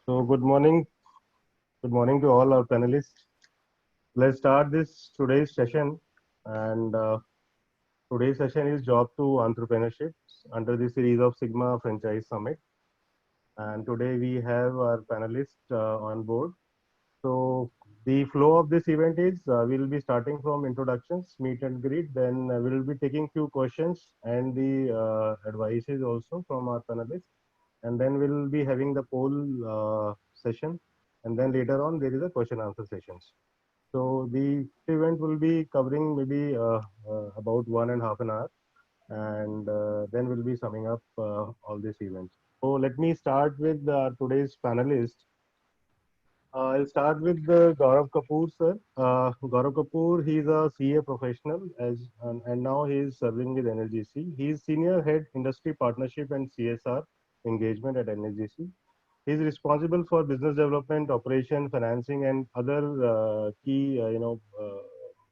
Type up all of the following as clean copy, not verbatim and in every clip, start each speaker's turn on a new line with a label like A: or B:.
A: So good morning to all our panelists. Let's start this today's session. And today's session is Job to Entrepreneurship under the series of Sigma Franchise Summit. And today we have our panelists on board. So the flow of this event is we'll be starting from introductions, meet and greet. Then we'll be taking few questions and the advices also from our panelists. And then we'll be having the poll session. And then later on, there is a question answer sessions. So the event will be covering maybe about 1.5 hours, and then we'll be summing up all these events. So let me start with today's panelist. I'll start with Gaurav Kapoor, sir. Gaurav Kapoor, he's a CA professional and now he's serving with NLGC. He's senior head industry partnership and CSR engagement at NLGC. He's responsible for business development, operation, financing, and other key,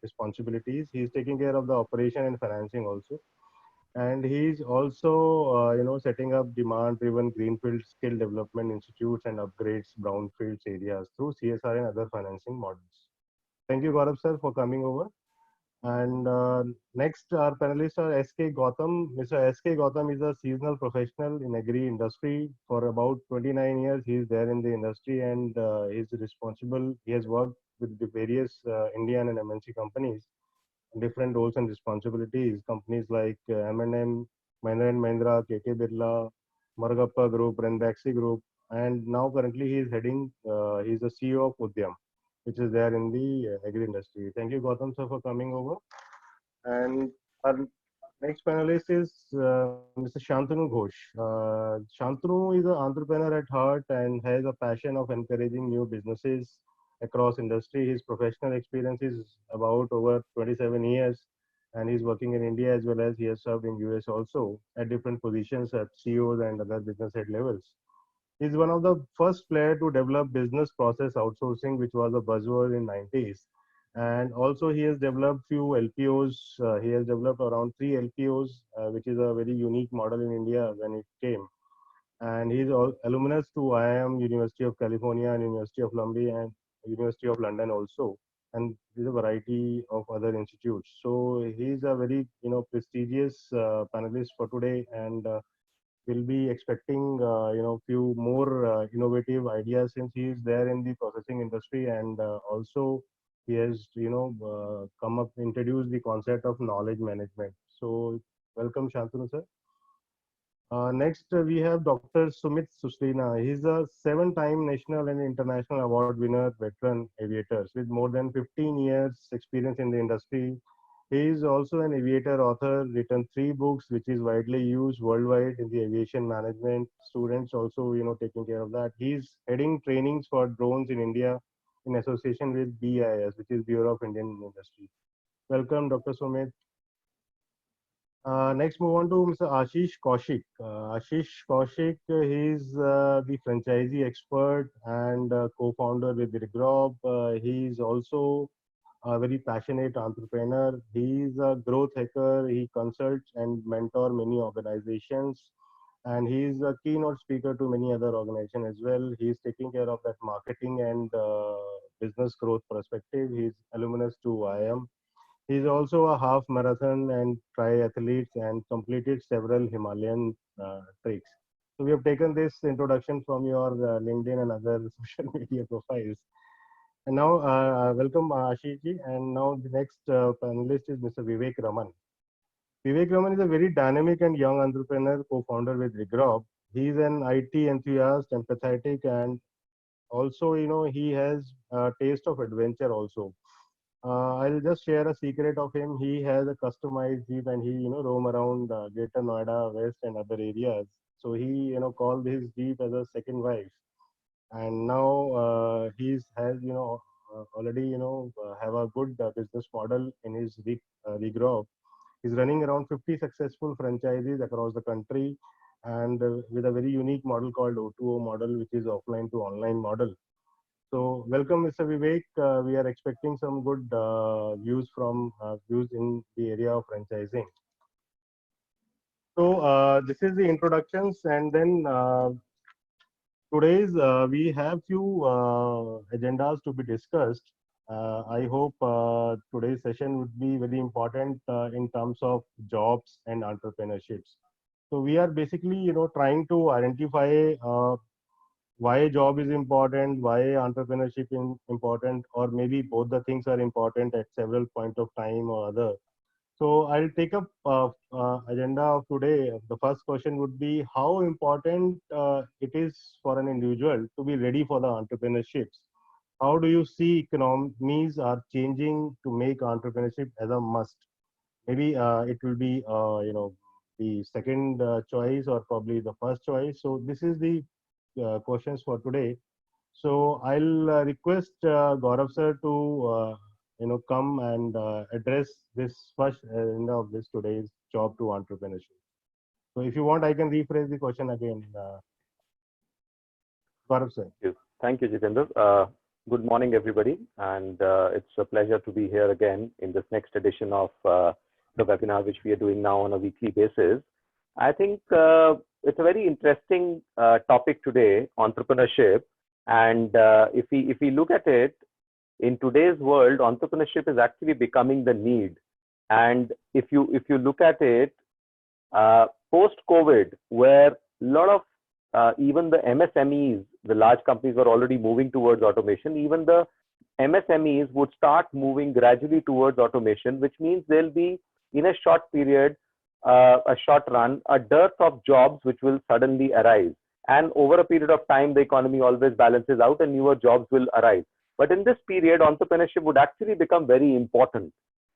A: responsibilities. He's taking care of the operation and financing also, and he's also setting up demand driven greenfield skill development institutes and upgrades brownfields areas through CSR and other financing models. Thank you, Gaurav sir, for coming over. And next, our panelists are SK Gautam. Mr. SK Gautam is a seasonal professional in agri industry. For about 29 years, he is there in the industry, and he is responsible. He has worked with the various Indian and MNC companies, different roles and responsibilities. Companies like M&M, Mahindra and Mahindra, KK Birla, Margappa Group, Ranbaxy Group, and now currently he is heading. He is the CEO of Udyam, which is there in the agri industry. Thank you, Gautam sir, for coming over. And our next panelist is Mr. Shantanu Ghosh. Shantanu is an entrepreneur at heart and has a passion of encouraging new businesses across industry. His professional experience is about over 27 years, and he's working in India as well as he has served in US also at different positions at CEOs and other business head levels. He's one of the first player to develop business process outsourcing, which was a buzzword in 90s. And also he has developed few LPOs. He has developed around 3 LPOs, which is a very unique model in India when it came. And he's alumnus to IIM, University of California, and University of London, and University of London also. And there's a variety of other institutes. So he's a very prestigious panelist for today, and we'll be expecting few more innovative ideas since he is there in the processing industry, and also he has come up introduced the concept of knowledge management. So welcome, Shantanu sir. Next, we have Dr. Sumit Suslina. He's a 7-time national and international award winner, veteran aviators with more than 15 years experience in the industry. He is also an aviator author, written 3 books, which is widely used worldwide in the aviation management. Students also, taking care of that. He's heading trainings for drones in India in association with BIS, which is Bureau of Indian Industry. Welcome, Dr. Sumit. Next, move on to Mr. Ashish Kaushik. Ashish Kaushik, he's the franchisee expert and co-founder with Rigrob. He's also a very passionate entrepreneur. He's a growth hacker. He consults and mentor many organizations, and he's a keynote speaker to many other organizations as well. He's taking care of that marketing and business growth perspective. He's alumnus to IIM. He's also a half marathon and triathlete and completed several Himalayan treks. So we have taken this introduction from your LinkedIn and other social media profiles. And now, welcome Ashish ji. And now the next panelist is Mr. Vivek Raman. Vivek Raman is a very dynamic and young entrepreneur, co-founder with Rigrob. He's an IT enthusiast, empathetic, and also, he has a taste of adventure also. I'll just share a secret of him. He has a customized Jeep, and he, roam around Greater Noida, West, and other areas. So he, called his Jeep as a second wife. And now he's has, already, have a good business model in his Regrow. He's running around 50 successful franchises across the country, and with a very unique model called O2O model, which is offline to online model. So welcome, Mr. Vivek. We are expecting some good views in the area of franchising. So this is the introductions, and then today's we have few agendas to be discussed. I hope today's session would be very important in terms of jobs and entrepreneurships. So we are basically, trying to identify why job is important, why entrepreneurship is important, or maybe both the things are important at several point of time or other. So I'll take up agenda of today. The first question would be how important it is for an individual to be ready for the entrepreneurships. How do you see economies are changing to make entrepreneurship as a must? Maybe it will be the second choice or probably the first choice. So this is the questions for today. So I'll request Gaurav sir to come and address this first end of this today's job to entrepreneurship. So if you want, I can rephrase the question again. Gaurav sir.
B: Thank you, Jitendra. Good morning, everybody, and it's a pleasure to be here again in this next edition of the webinar, which we are doing now on a weekly basis. I think it's a very interesting topic today, entrepreneurship, and if we look at it in today's world, entrepreneurship is actually becoming the need. And if you look at it, post COVID, where a lot of even the MSMEs, the large companies were already moving towards automation. Even the MSMEs would start moving gradually towards automation, which means there'll be in a short period, a short run, a dearth of jobs which will suddenly arise. And over a period of time, the economy always balances out and newer jobs will arise. But in this period, entrepreneurship would actually become very important.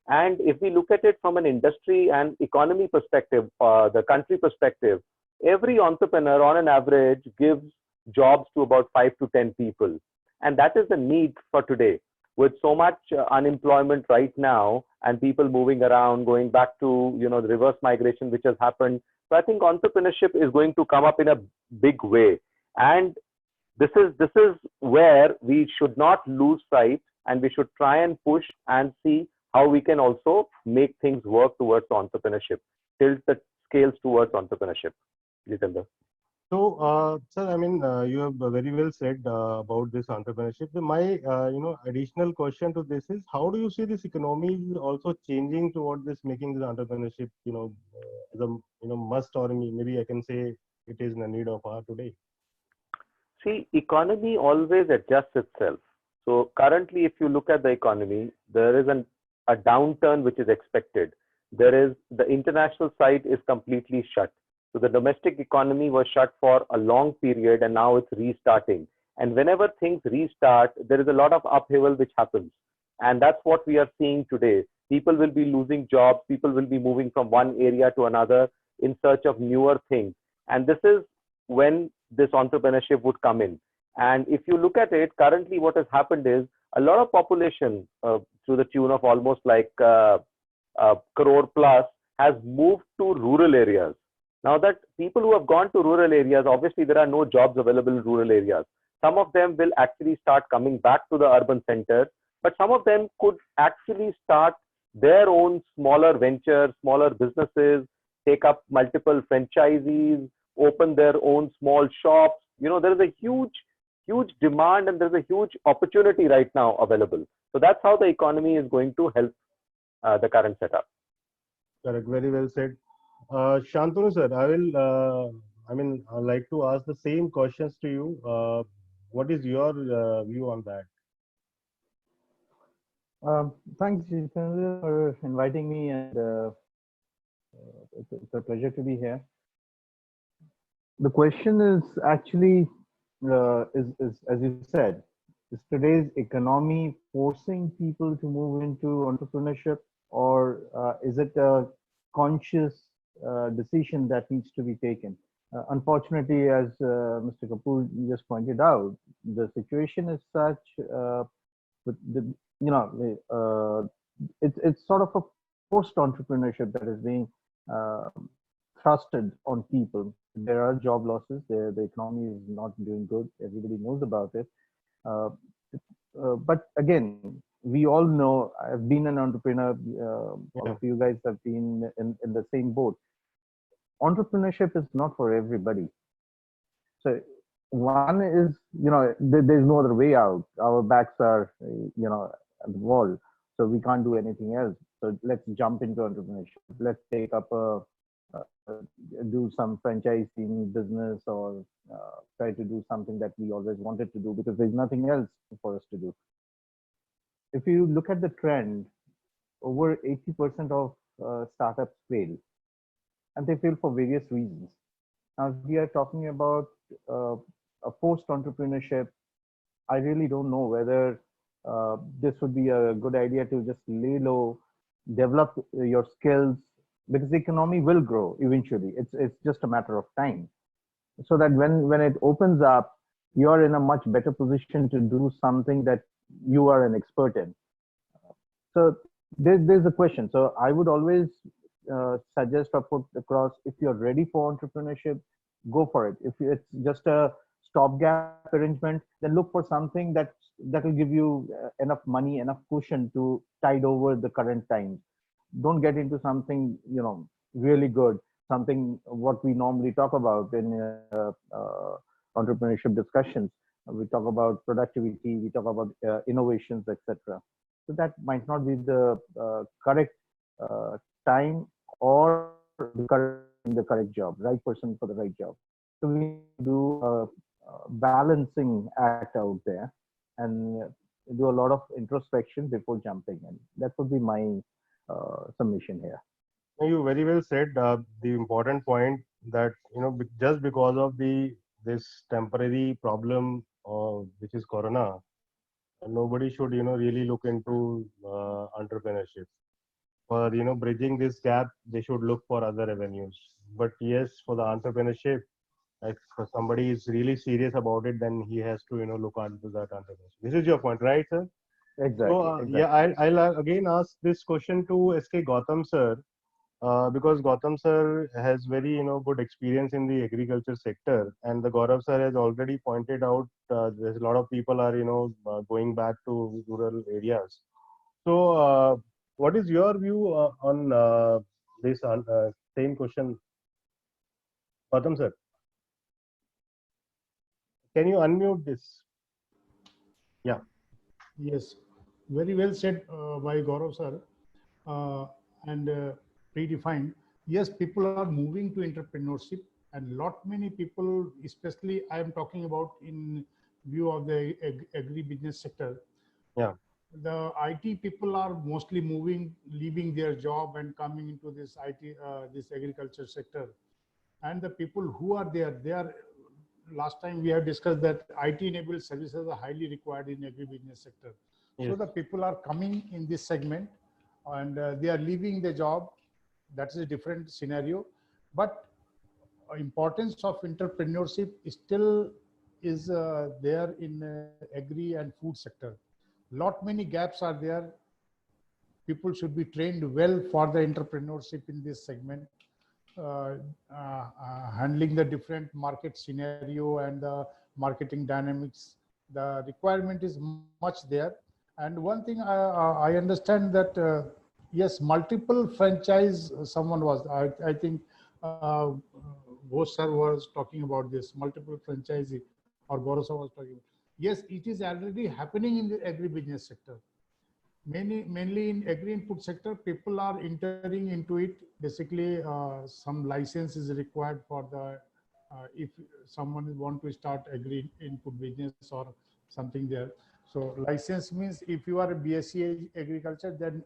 B: And if we look at it from an industry and economy perspective, the country perspective, every entrepreneur on an average gives jobs to about 5 to 10 people. And that is the need for today. With so much unemployment right now and people moving around, going back to the reverse migration which has happened. So I think entrepreneurship is going to come up in a big way. And this is where we should not lose sight, and we should try and push and see how we can also make things work towards entrepreneurship, tilt the scales towards entrepreneurship. Jitendra.
A: So, sir, I mean, you have very well said about this entrepreneurship. My, additional question to this is, how do you see this economy is also changing toward this, making this entrepreneurship, as a, must, or maybe I can say it is in a need of our today.
B: See, economy always adjusts itself. So currently, if you look at the economy, there is a downturn which is expected. There is the international side is completely shut. So the domestic economy was shut for a long period and now it's restarting. And whenever things restart, there is a lot of upheaval which happens. And that's what we are seeing today. People will be losing jobs. People will be moving from one area to another in search of newer things. And this is when this entrepreneurship would come in. And if you look at it, currently what has happened is a lot of population to the tune of almost like crore plus has moved to rural areas. Now that people who have gone to rural areas, obviously there are no jobs available in rural areas. Some of them will actually start coming back to the urban centers, but some of them could actually start their own smaller ventures, smaller businesses, take up multiple franchisees, open their own small shops. There is a huge demand and there's a huge opportunity right now available. So that's how the economy is going to help the current setup.
A: Correct. Very well said. Shantanu sir, I'd like to ask the same questions to you. What is your view on that?
C: Thanks, Jitendra, for inviting me, and it's a pleasure to be here. The question is actually, is as you said, is today's economy forcing people to move into entrepreneurship, or is it a conscious decision that needs to be taken? Unfortunately, as Mr. Kapoor just pointed out, the situation is such with the, it's sort of a forced entrepreneurship that is being thrusted on people. There are job losses. The economy is not doing good. Everybody knows about it. But again, we all know. I've been an entrepreneur. All of you guys have been in the same boat. Entrepreneurship is not for everybody. So One is, there's no other way out. Our backs are, at the wall, so we can't do anything else. So let's jump into entrepreneurship. Let's take up do some franchising business, or try to do something that we always wanted to do, because there's nothing else for us to do. If you look at the trend, over 80% of startups fail, and they fail for various reasons. Now, if we are talking about uh, a post entrepreneurship, I really don't know whether this would be a good idea to just lay low, develop your skills, because the economy will grow eventually. It's just a matter of time. So that when it opens up, you're in a much better position to do something that you are an expert in. So there's a question. So I would always suggest or put across, if you're ready for entrepreneurship, go for it. If it's just a stopgap arrangement, then look for something that will give you enough money, enough cushion to tide over the current times. Don't get into something really good, something what we normally talk about in entrepreneurship discussions. We talk about productivity, we talk about innovations, etc. So that might not be the correct time, or the correct job, right person for the right job. So we need to do a balancing act out there, and do a lot of introspection before jumping in. That would be my submission here.
A: You very well said the important point that just because of this temporary problem which is corona, nobody should really look into entrepreneurship. For bridging this gap, they should look for other avenues. But yes, for the entrepreneurship, if somebody is really serious about it, then he has to look onto that entrepreneurship. This is your point, right, sir? So
C: Exactly,
A: yeah,
C: exactly.
A: I'll again ask this question to SK Gautam sir, because Gautam sir has very good experience in the agriculture sector, and the Gaurav sir has already pointed out there's a lot of people are going back to rural areas. So what is your view on this same question, Gautam sir? Can you unmute this? Yeah.
D: Yes, very well said by Gaurav sir, and predefined. Yes, people are moving to entrepreneurship, and lot many people, especially I am talking about in view of the agri-business sector.
A: Yeah.
D: The IT people are mostly moving, leaving their job and coming into this IT, this agriculture sector. And the people who are there, they are, last time we have discussed that IT-enabled services are highly required in agribusiness sector. So
A: Yes.
D: the people are coming in this segment, and they are leaving the job. That's a different scenario. But importance of entrepreneurship still is there in agri and food sector. Lot many gaps are there. People should be trained well for the entrepreneurship in this segment, handling the different market scenario and the marketing dynamics. The requirement is much there. And one thing I understand that yes, multiple franchise. Someone was, I think, Ghosh sir was talking about this multiple franchisee, or Gaurav sir was talking about. Yes, it is already happening in the agri-business sector. Mainly in agri-input sector, people are entering into it. Basically, some license is required for the, if someone want to start agri-input business or something there. So license means if you are a BSc agriculture, then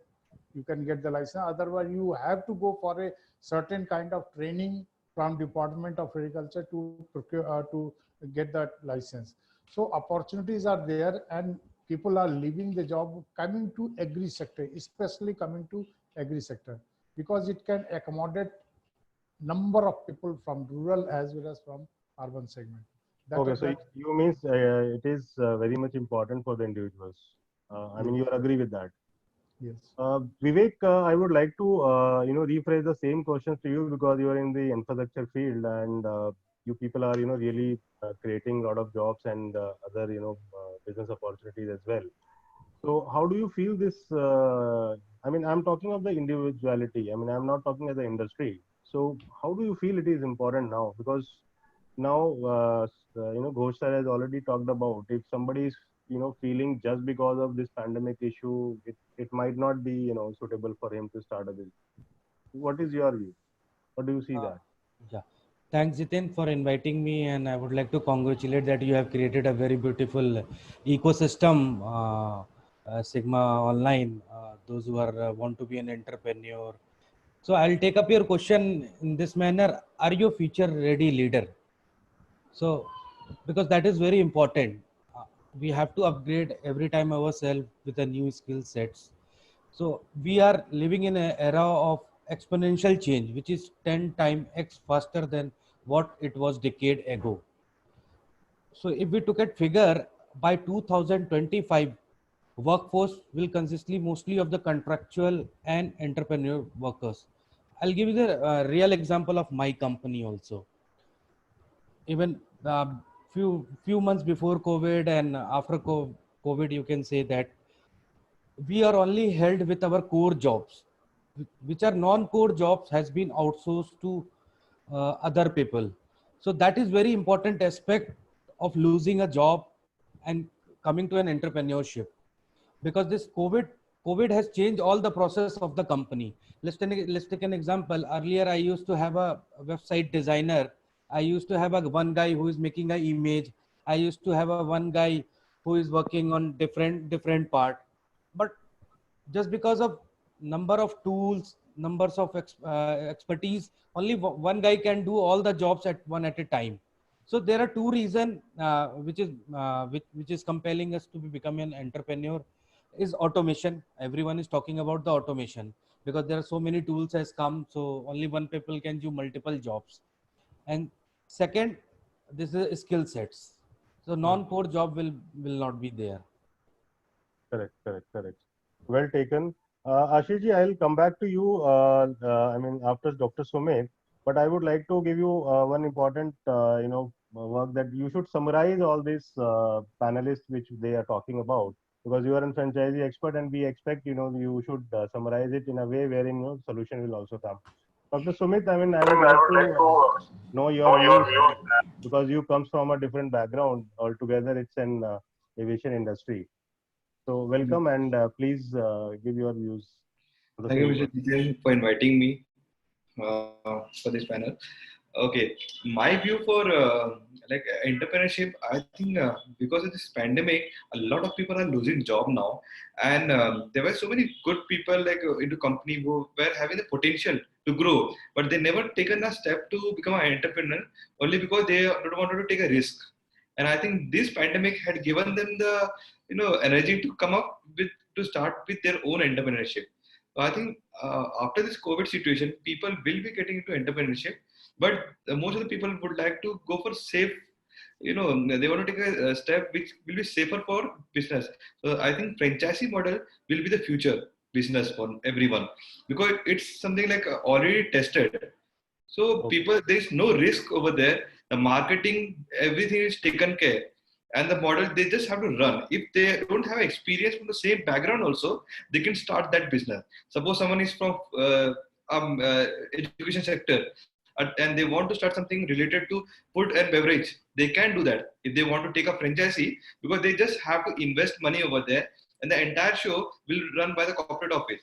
D: you can get the license. Otherwise, you have to go for a certain kind of training from Department of Agriculture to procure, to get that license. So opportunities are there, and people are leaving the job, coming to agri sector, especially coming to agri sector, because it can accommodate number of people from rural as well as from urban segment.
A: Okay, so
D: That
A: you means it is very much important for the individuals. I mean,
D: yes,
A: you agree with that.
D: yes.
A: Vivek, I would like to rephrase the same questions to you, because you are in the infrastructure field, and you people are really creating a lot of jobs and other business opportunities as well. So how do you feel this? I mean, I'm talking of the individuality. I mean, I'm not talking as the industry. So how do you feel it is important now? Because now, Ghosh sir has already talked about, if somebody is, feeling just because of this pandemic issue, it might not be, suitable for him to start a business. What is your view? What do you see
E: Uh,
A: that?
E: yeah. Thanks, Jitin, for inviting me, and I would like to congratulate that you have created a very beautiful ecosystem, Sigma Online. Those who are want to be an entrepreneur. So I'll take up your question in this manner: are you future ready leader? So, because that is very important, we have to upgrade every time ourselves with a new skill sets. So we are living in an era of exponential change, which is 10 times X faster than what it was decade ago. So if we took a figure, by 2025, workforce will consist mostly of the contractual and entrepreneur workers. I'll give you the real example of my company also. Even few months before COVID and after COVID, you can say that we are only held with our core jobs, which are non-core jobs has been outsourced to other people. So that is very important aspect of losing a job and coming to an entrepreneurship, because this COVID has changed all the process of the company. Let's take an example. Earlier, I used to have a website designer. I used to have a one guy who is making an image. I used to have a one guy who is working on different part. But just because of number of tools, numbers of expertise, only one guy can do all the jobs at one at a time. So there are two reasons which is compelling us to become an entrepreneur is automation. Everyone is talking about the automation because there are so many tools has come, so only one people can do multiple jobs. And second, this is skill sets. So
A: Hmm.
E: non-core job will not be there.
A: Correct, correct, correct. Well taken. Ashish ji, I'll come back to you, after Dr. Sumit, but I would like to give you one important, work that you should summarize all these panelists which they are talking about, because you are a franchisee expert and we expect, you should summarize it in a way wherein, solution will also come. Dr. Sumit, I would like to know your views, because you comes from a different background altogether. It's an aviation industry. So welcome and please give your views on the
F: Thank you,
A: same
F: Mr.
A: question.
F: Jitin, for inviting me for this panel. Okay, my view for entrepreneurship, I think because of this pandemic, a lot of people are losing job now, and there were so many good people into company who were having the potential to grow, but they never taken a step to become an entrepreneur only because they don't wanted to take a risk. And I think this pandemic had given them the energy to come up with to start with their own entrepreneurship. So I think after this COVID situation, people will be getting into entrepreneurship, but most of the people would like to go for safe. They want to take a step which will be safer for business. So I think franchisee model will be the future business for everyone because it's something like already tested. So
A: Okay.
F: people, there's no risk over there. The marketing, everything is taken care, and the model they just have to run. If they don't have experience from the same background, also they can start that business. Suppose someone is from education sector and they want to start something related to food and beverage. They can do that if they want to take a franchisee because they just have to invest money over there, and the entire show will run by the corporate office.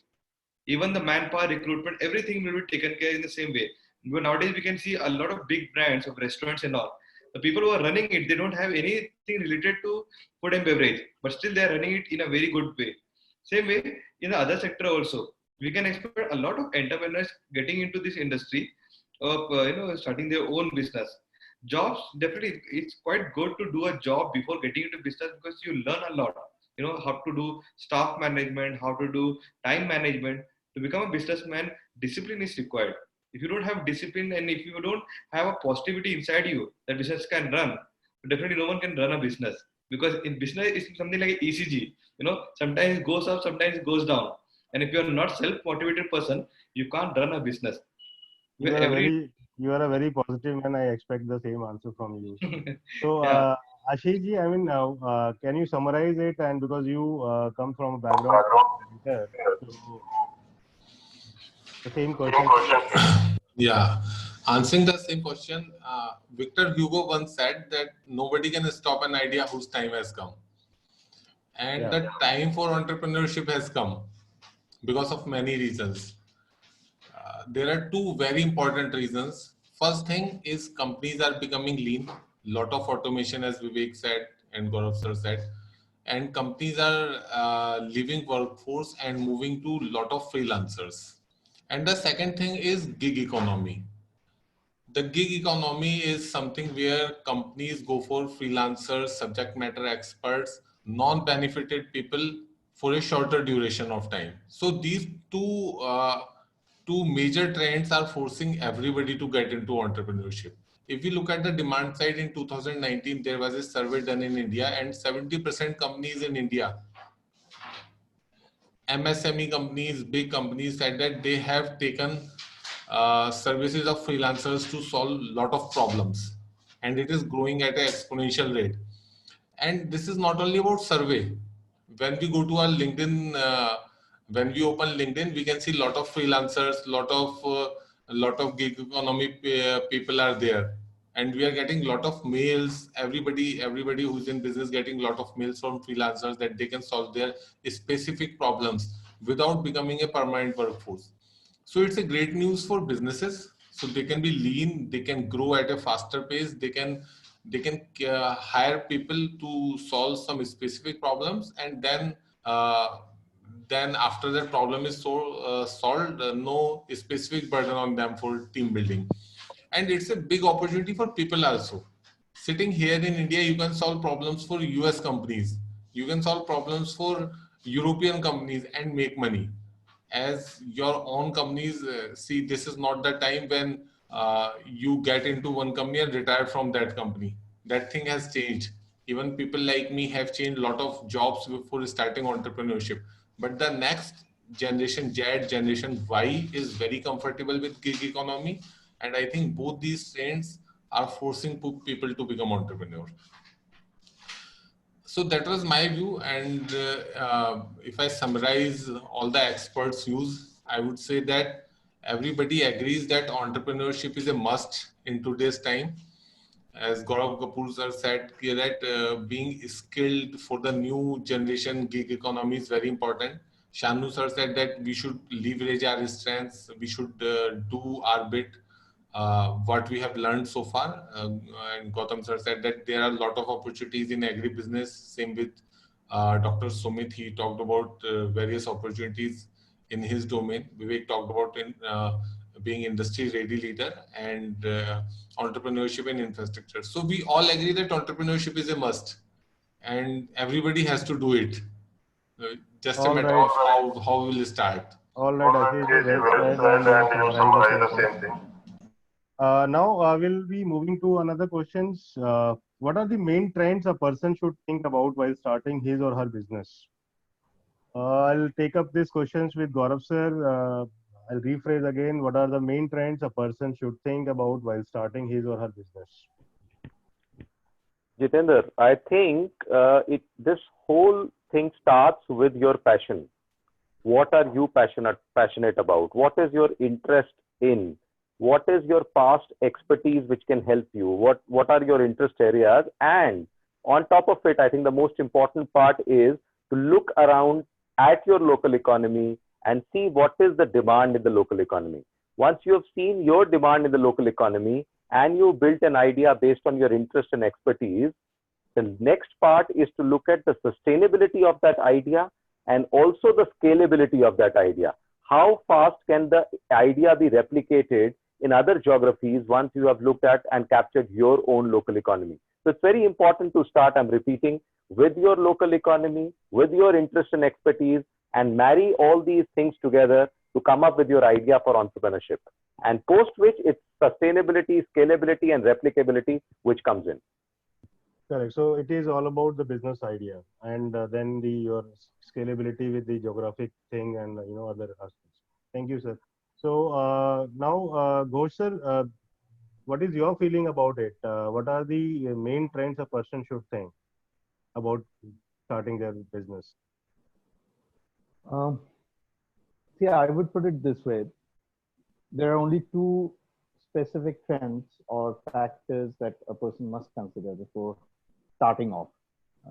F: Even the manpower, recruitment, everything will be taken care in the same way. But nowadays, we can see a lot of big brands of restaurants and all. The people who are running it, they don't have anything related to food and beverage, but still they are running it in a very good way. Same way in the other sector also, we can expect a lot of entrepreneurs getting into this industry of starting their own business. Jobs, definitely it's quite good to do a job before getting into business because you learn a lot. How to do staff management, how to do time management. To become a businessman, discipline is required. If you don't have discipline and if you don't have a positivity inside you that business can run, definitely no one can run a business, because in business it's something like ECG. Sometimes it goes up, sometimes it goes down, and if you are not self-motivated person, you can't run a business.
A: You
F: Where
A: are a
F: every
A: very positive man. I expect the same answer from you. So
F: yeah.
A: Ashish ji, can you summarize it? And because you come from a background of so the same question to you.
G: Yeah. Answering the same question, Victor Hugo once said that nobody can stop an idea whose time has come. And
A: Yeah.
G: the time for entrepreneurship has come because of many reasons. There are two very important reasons. First thing is companies are becoming lean. Lot of automation, as Vivek said and Gaurav sir said, and companies are leaving workforce and moving to lot of freelancers. And the second thing is gig economy. The gig economy is something where companies go for freelancers, subject matter experts, non-benefited people for a shorter duration of time. So these two major trends are forcing everybody to get into entrepreneurship. If we look at the demand side in 2019, there was a survey done in India, and 70% companies in India, MSME companies, big companies, said that they have taken services of freelancers to solve a lot of problems, and it is growing at an exponential rate. And this is not only about survey. When we go to our LinkedIn, when we open LinkedIn, we can see a lot of freelancers, lot of gig economy people are there, and we are getting a lot of mails. Everybody who's in business getting a lot of mails from freelancers that they can solve their specific problems without becoming a permanent workforce. So it's a great news for businesses. So they can be lean, they can grow at a faster pace, they can hire people to solve some specific problems, and then after that problem is solved, no specific burden on them for team building. And it's a big opportunity for people also. Sitting here in India, you can solve problems for US companies, you can solve problems for European companies and make money. As your own companies, see, this is not the time when you get into one company and retire from that company. That thing has changed. Even people like me have changed a lot of jobs before starting entrepreneurship. But the next generation, Z, generation Y, is very comfortable with gig economy. And I think both these trends are forcing people to become entrepreneurs. So that was my view. And if I summarize all the experts' views, I would say that everybody agrees that entrepreneurship is a must in today's time. As Gaurav Kapoor sir said, that being skilled for the new generation gig economy is very important. Shanu sir said that we should leverage our strengths, we should do our bit, what we have learned so far. And Gautam sir said that there are a lot of opportunities in agribusiness. Same with Dr. Sumit, he talked about various opportunities in his domain. Vivek talked about being industry ready leader and entrepreneurship and infrastructure. So we all agree that entrepreneurship is a must and everybody has to do it. Just a
A: All
G: matter
A: right.
G: of how we will start.
A: All right, Ashish, you well said, and you summarized the same thing. Now we'll be moving to another questions. What are the main trends a person should think about while starting his or her business? I'll take up these questions with Gaurav sir. I'll rephrase again. What are the main trends a person should think about while starting his or her business?
B: Jitendra, I think this whole thing starts with your passion. What are you passionate about? What is your interest in? What is your past expertise which can help you? What are your interest areas? And on top of it, I think the most important part is to look around at your local economy and see what is the demand in the local economy. Once you have seen your demand in the local economy and you built an idea based on your interest and expertise, the next part is to look at the sustainability of that idea and also the scalability of that idea. How fast can the idea be replicated in other geographies once you have looked at and captured your own local economy? So it's very important to start, I'm repeating, with your local economy, with your interest and expertise, and marry all these things together to come up with your idea for entrepreneurship. And post which it's sustainability, scalability, and replicability which comes in.
A: Correct. So it is all about the business idea, and then your scalability with the geographic thing and other aspects. Thank you, sir. So now, Ghosh sir, what is your feeling about it? What are the main trends a person should think about starting their business?
C: Yeah, I would put it this way. There are only two specific trends or factors that a person must consider before starting off.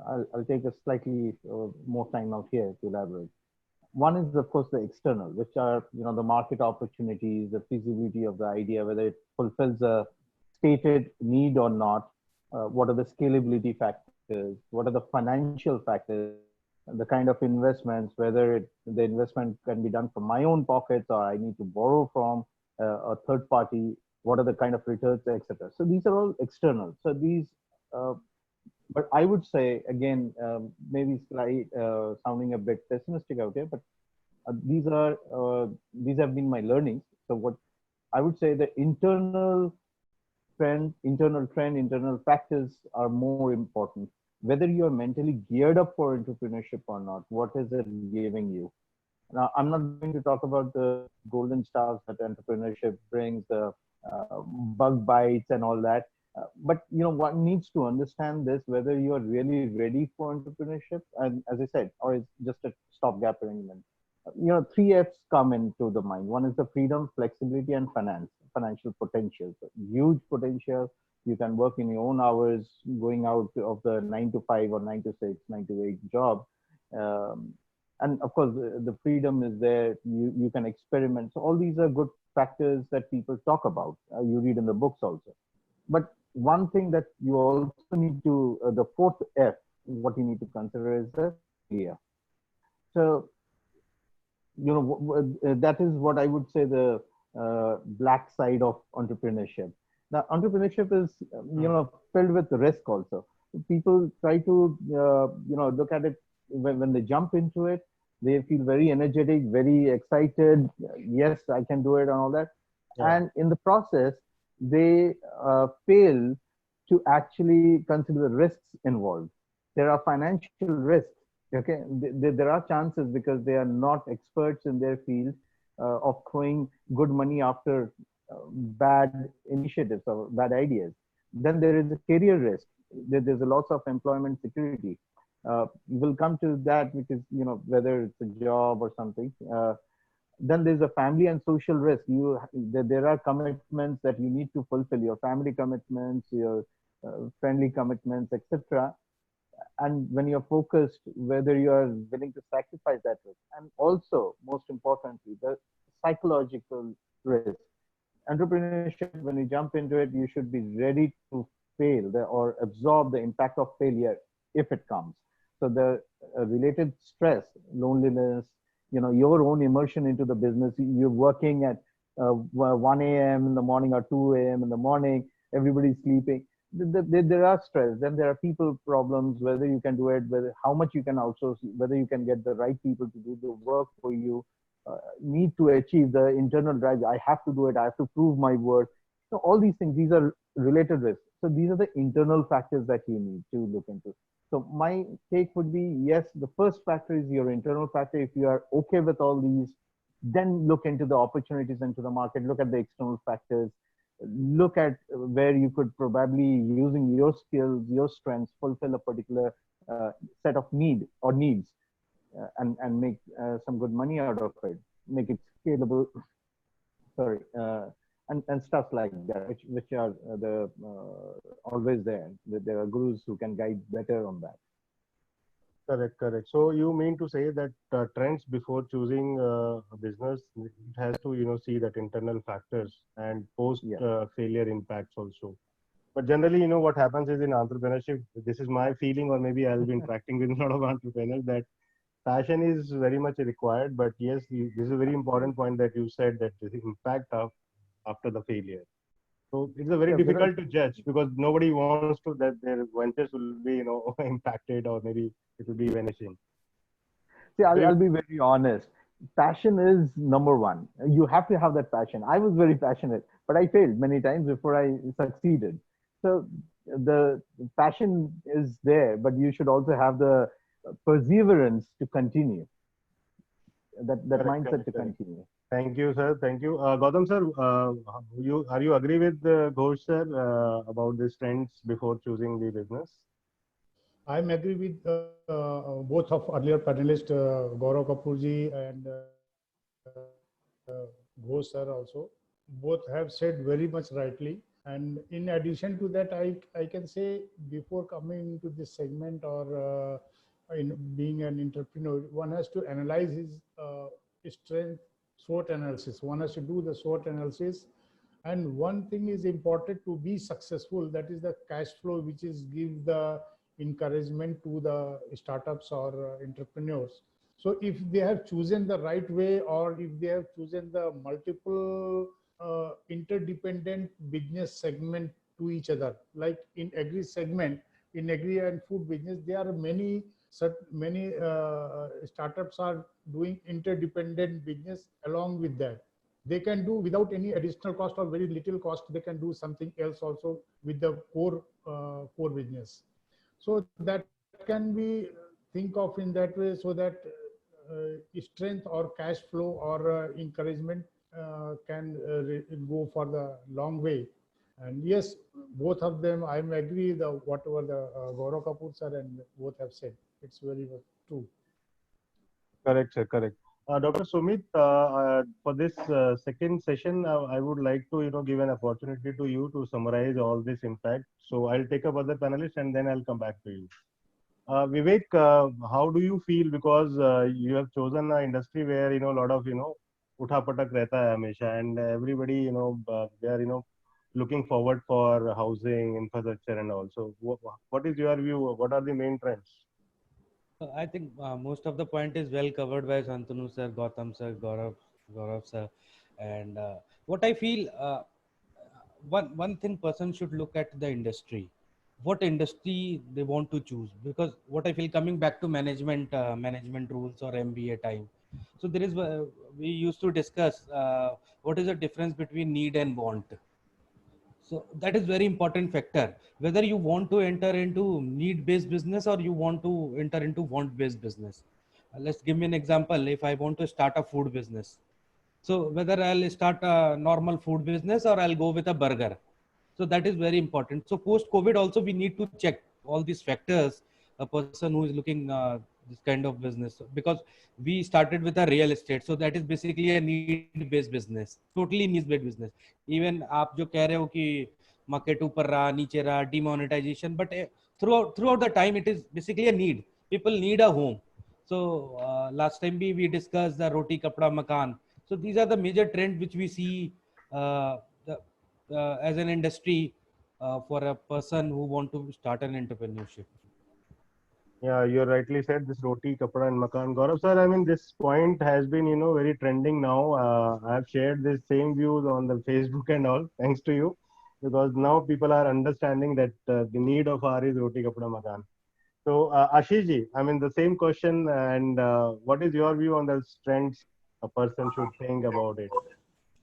C: I'll take a slightly more time out here to elaborate. One is, of course, the external, which are the market opportunities, the feasibility of the idea, whether it fulfills a stated need or not. What are the scalability factors? What are the financial factors? The kind of investments, whether the investment can be done from my own pockets or I need to borrow from a third party. What are the kind of returns, etc. So these are all external. So these but I would say again, maybe slight sounding a bit pessimistic out here, but these have been my learnings. So what I would say, the internal trend, internal factors are more important. Whether you are mentally geared up for entrepreneurship or not, what is it giving you? Now, I'm not going to talk about the golden stars that entrepreneurship brings, the bug bites and all that. But one needs to understand this, whether you are really ready for entrepreneurship, and as I said, or it's just a stopgap arrangement. Three F's come into the mind. One is the freedom, flexibility, and financial potential. So huge potential. You can work in your own hours, going out of the 9 to 5 or 9 to 6, 9 to 8 job. And of course, the freedom is there. You can experiment. So all these are good factors that people talk about. You read in the books also. But one thing that you also need to, the fourth F, what you need to consider is the failure. So, that is what I would say the black side of entrepreneurship. Now, entrepreneurship is, filled with risk also. People try to, look at it when they jump into it. They feel very energetic, very excited. Yes, I can do it and all that. Yeah. And in the process, they fail to actually consider the risks involved. There are financial risks. Okay, there are chances because they are not experts in their field of throwing good money after bad initiatives or bad ideas. Then there is a career risk. There's a loss of employment security. We'll come to that because whether it's a job or something. Then there's a family and social risk. There are commitments that you need to fulfill, your family commitments, your friendly commitments, etc. And when you're focused, whether you are willing to sacrifice that risk. And also, most importantly, the psychological risk. Entrepreneurship, when you jump into it, you should be ready to fail or absorb the impact of failure if it comes. So the related stress, loneliness, your own immersion into the business. You're working at 1 a.m. in the morning or 2 a.m. in the morning, everybody's sleeping. There are stress. Then there are people problems, whether you can do it, how much you can outsource, whether you can get the right people to do the work for you, need to achieve the internal drive. I have to do it. I have to prove my worth. So all these things, these are related risks. So these are the internal factors that you need to look into. So my take would be, yes, the first factor is your internal factor. If you are okay with all these, then look into the opportunities into the market, look at the external factors, look at where you could probably, using your skills, your strengths, fulfill a particular set of needs, and make some good money out of it, make it scalable. Sorry. And stuff like that, which are always there. There are gurus who can guide better on that.
A: Correct. So you mean to say that trends before choosing a business, it has to see that internal factors and post failure impacts also. But generally, what happens is in entrepreneurship, this is my feeling, or maybe I'll be interacting with a lot of entrepreneurs, that passion is very much required. But yes, this is a very important point that you said, that the impact of after the failure. So it's a very difficult to judge, because nobody wants to that their ventures will be impacted, or maybe it will be vanishing.
C: See, I'll be very honest. Passion is number one. You have to have that passion. I was very passionate, but I failed many times before I succeeded. So the passion is there, but you should also have the perseverance to continue. That mindset to continue.
A: Thank you, sir. Thank you. Gautam, sir, are you agree with Ghosh, sir, about these trends before choosing the business?
D: I'm agree with both of earlier panelists, Gaurav Kapoor ji and Ghosh sir also. both have said very much rightly. And in addition to that, I can say before coming to this segment or in being an entrepreneur, one has to analyze his strength, SWOT analysis. One has to do the SWOT analysis. And one thing is important to be successful, that is the cash flow, which is give the encouragement to the startups or entrepreneurs. So if they have chosen the right way, or if they have chosen the multiple interdependent business segment to each other, like in agri segment, in agri and food business, there are many startups are doing interdependent business. Along with that, they can do without any additional cost or very little cost, they can do something else also with the core business. So that can be think of in that way, so that strength or cash flow or encouragement can go for the long way. And yes, both of them, I agree the whatever the Gaurav Kapoor sir and both have said. It's very true.
A: Correct, sir. Correct. Dr. Sumit, for this second session, I would like to, give an opportunity to you to summarize all this impact. So I'll take up other panelists and then I'll come back to you. Vivek, how do you feel? Because you have chosen an industry where, a lot of, utha-patak rehta hai hamesha, and everybody, they are, looking forward for housing, infrastructure and all. So what is your view? What are the main trends?
E: I think most of the point is well covered by Shantanu sir, Gautam sir, Gaurav sir. And what I feel, one thing person should look at the industry. What industry they want to choose, because what I feel, coming back to management rules or MBA time. So there is, we used to discuss what is the difference between need and want. So that is very important factor, whether you want to enter into need based business or you want to enter into want based business. Let's give me an example. If I want to start a food business, so whether I'll start a normal food business or I'll go with a burger. So that is very important. So post COVID also, we need to check all these factors, a person who is looking this kind of business, because we started with a real estate. So that is basically a need based business, totally need based business. Even आप जो कह रहे हो कि market ऊपर रहा, नीचे रहा, demonetization, but throughout the time, it is basically a need. People need a home. So last time we discussed the roti, kapda, makan. So these are the major trends which we see as an industry for a person who want to start an entrepreneurship.
A: Yeah, you rightly said this roti, kapda, and makan. Gaurav sir, I mean, this point has been, very trending now. I've shared this same views on the Facebook and all, thanks to you, because now people are understanding that the need of our is roti, kapda, makan. So, Ashish ji, I mean, the same question, and what is your view on the trends a person should think about it